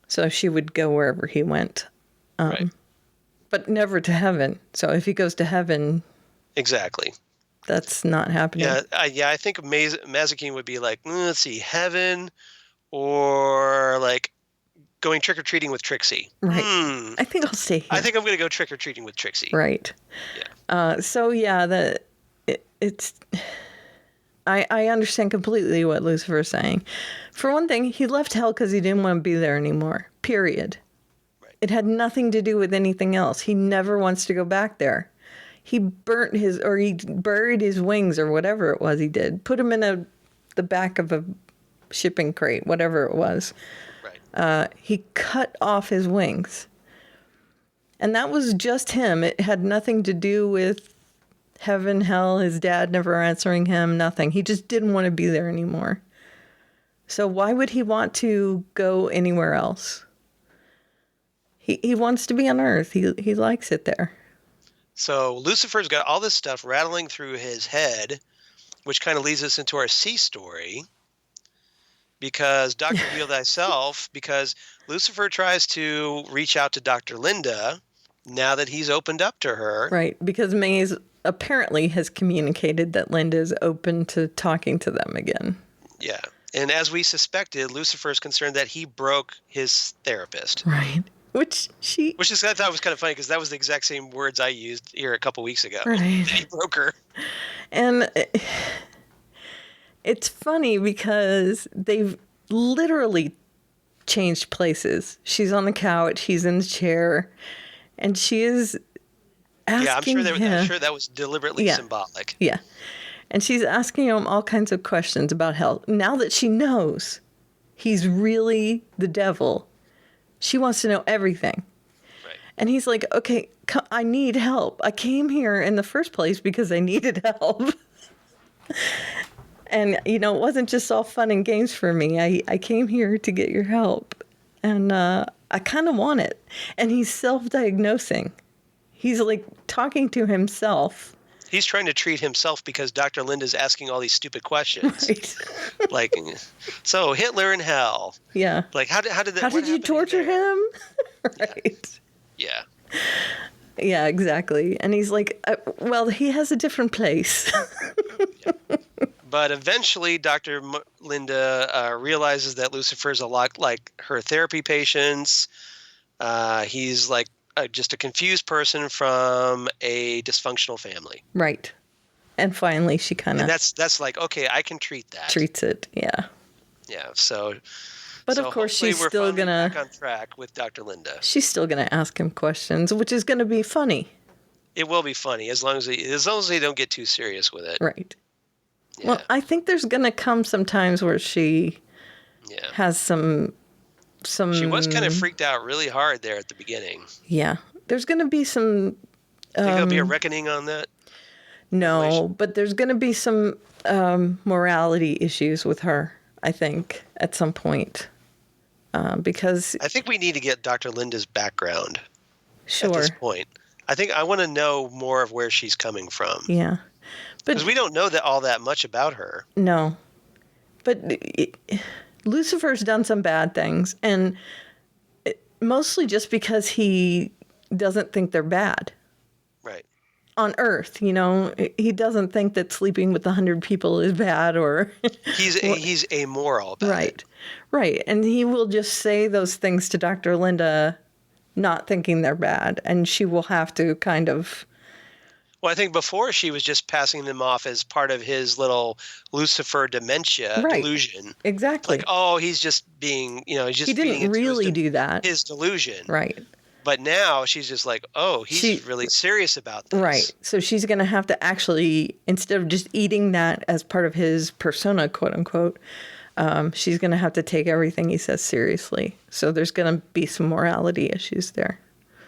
So she would go wherever he went. Right. But never to heaven. So if he goes to heaven... Exactly. That's not happening. Yeah, I think Mazikeen would be like, let's see, heaven or going trick-or-treating with Trixie. Right. I think I'll stay here. I think I'm going to go trick-or-treating with Trixie. Right. Yeah. I understand completely what Lucifer is saying. For one thing, he left hell because he didn't want to be there anymore. Period. Right. It had nothing to do with anything else. He never wants to go back there. He buried his wings or whatever it was he did. Put him in the back of a shipping crate, whatever it was. Right. He cut off his wings. And that was just him. It had nothing to do with heaven, hell, his dad never answering him, nothing. He just didn't want to be there anymore. So why would he want to go anywhere else? He wants to be on Earth. He likes it there. So Lucifer's got all this stuff rattling through his head, which kind of leads us into our C story. Because Dr. Heal Thyself, because Lucifer tries to reach out to Dr. Linda now that he's opened up to her. Right, because Maze apparently has communicated that Linda is open to talking to them again. Yeah, and as we suspected, Lucifer is concerned that he broke his therapist. Right. Which I thought was kind of funny because that was the exact same words I used here a couple weeks ago. Right. He broke her. And it's funny because they've literally changed places. She's on the couch, he's in the chair, and she is asking I'm sure that was deliberately symbolic. Yeah. And she's asking him all kinds of questions about hell. Now that she knows he's really the devil, she wants to know everything. Right. And he's like, okay, I need help. I came here in the first place because I needed help. And, it wasn't just all fun and games for me. I came here to get your help. And I kind of want it. And he's self-diagnosing. He's talking to himself. He's trying to treat himself because Dr. Linda's asking all these stupid questions. Right. So Hitler in hell. Yeah. How did that? How did you torture him? Right. Yeah. Yeah, exactly. And he's like, well, he has a different place. But eventually, Dr. Linda realizes that Lucifer's a lot like her therapy patients. He's like just a confused person from a dysfunctional family. Right. And finally, she kind of... And that's like, okay, I can treat that. Treats it, yeah. Yeah, so... But of course, she's still going to... back on track with Dr. Linda. She's still going to ask him questions, which is going to be funny. It will be funny, as long as they don't get too serious with it. Right. Yeah. Well, I think there's going to come some times where she has some... She was kind of freaked out really hard there at the beginning. Yeah. There's going to be some... Think there'll be a reckoning on that? No, but there's going to be some morality issues with her, I think, at some point. Because... I think we need to get Dr. Linda's background at this point. I think I want to know more of where she's coming from. Yeah. Because we don't know all that much about her. No. But Lucifer's done some bad things, and mostly just because he doesn't think they're bad. Right. On Earth, he doesn't think that sleeping with 100 people is bad, or... he's amoral about it. Right. And he will just say those things to Dr. Linda, not thinking they're bad, and she will have to kind of... Well, I think before she was just passing them off as part of his little Lucifer dementia delusion. Exactly. Like, oh, he's just being, he didn't really do that. His delusion. Right. But now she's just like, oh, he's really serious about this. Right. So she's going to have to actually, instead of just eating that as part of his persona, quote unquote, she's going to have to take everything he says seriously. So there's going to be some morality issues there.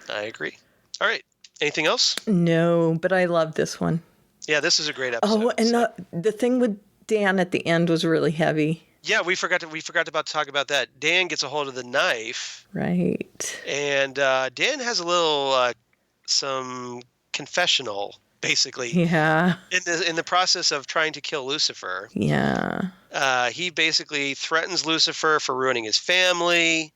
I agree. All right. Anything else? No, but I love this one. Yeah, this is a great episode. Oh, and the thing with Dan at the end was really heavy. Yeah, we forgot to talk about that. Dan gets a hold of the knife. Right. And Dan has a little some confessional, basically. Yeah. In the process of trying to kill Lucifer. Yeah. He basically threatens Lucifer for ruining his family.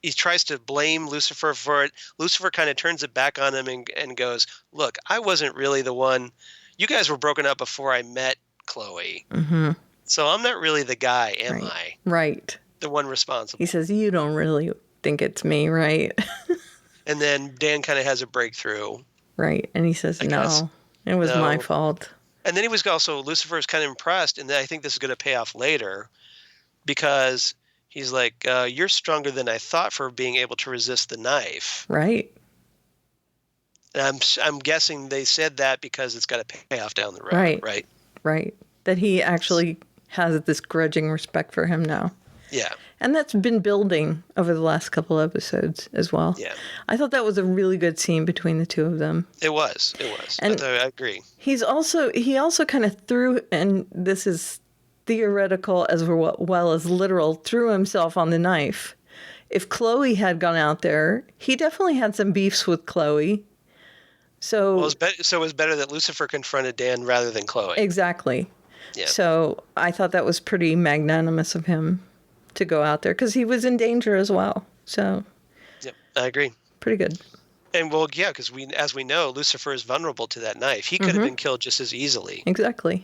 He tries to blame Lucifer for it. Lucifer kind of turns it back on him and goes, look, I wasn't really the one. You guys were broken up before I met Chloe. Mm-hmm. So I'm not really the guy, am I? Right. The one responsible. He says, you don't really think it's me, right? And then Dan kind of has a breakthrough. Right. And he says, no, it was my fault. And then he was also, Lucifer is kind of impressed. And I think this is going to pay off later because he's like, you're stronger than I thought for being able to resist the knife. Right. And I'm guessing they said that because it's got to pay off down the road. Right. That he actually has this grudging respect for him now. Yeah. And that's been building over the last couple episodes as well. Yeah. I thought that was a really good scene between the two of them. It was. And I agree. He also kind of threw, and this is theoretical as well as literal, threw himself on the knife. If Chloe had gone out there, he definitely had some beefs with Chloe. So it was better that Lucifer confronted Dan rather than Chloe. Exactly. Yeah. So I thought that was pretty magnanimous of him to go out there because he was in danger as well. So. Yep, I agree. Pretty good. And because as we know, Lucifer is vulnerable to that knife. He could have been killed just as easily. Exactly.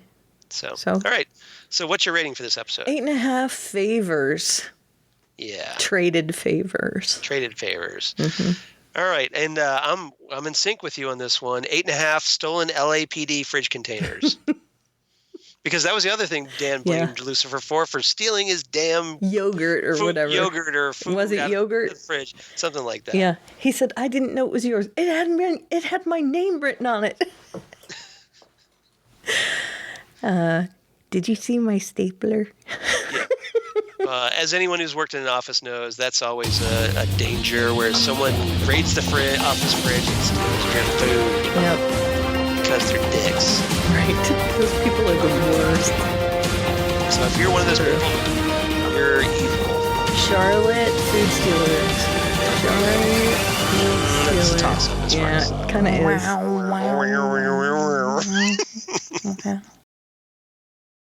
So all right. So what's your rating for this episode? 8.5 favors. Yeah. Traded favors. Mm-hmm. All right, and I'm in sync with you on this one. 8.5 stolen LAPD fridge containers. Because that was the other thing Dan blamed Lucifer for stealing his damn yogurt or whatever. Yogurt or food. Was it yogurt? The fridge, something like that. Yeah, he said, "I didn't know it was yours. It had my name written on it." Did you see my stapler? Yeah. As anyone who's worked in an office knows, that's always a danger where someone raids the office fridge and steals your food. Yep. Because they're dicks. Right. Those people are the worst. So if you're one of those people, you're evil. Charlotte food stealers. That's a toss-up as far as. Yeah, it kind of is. Okay.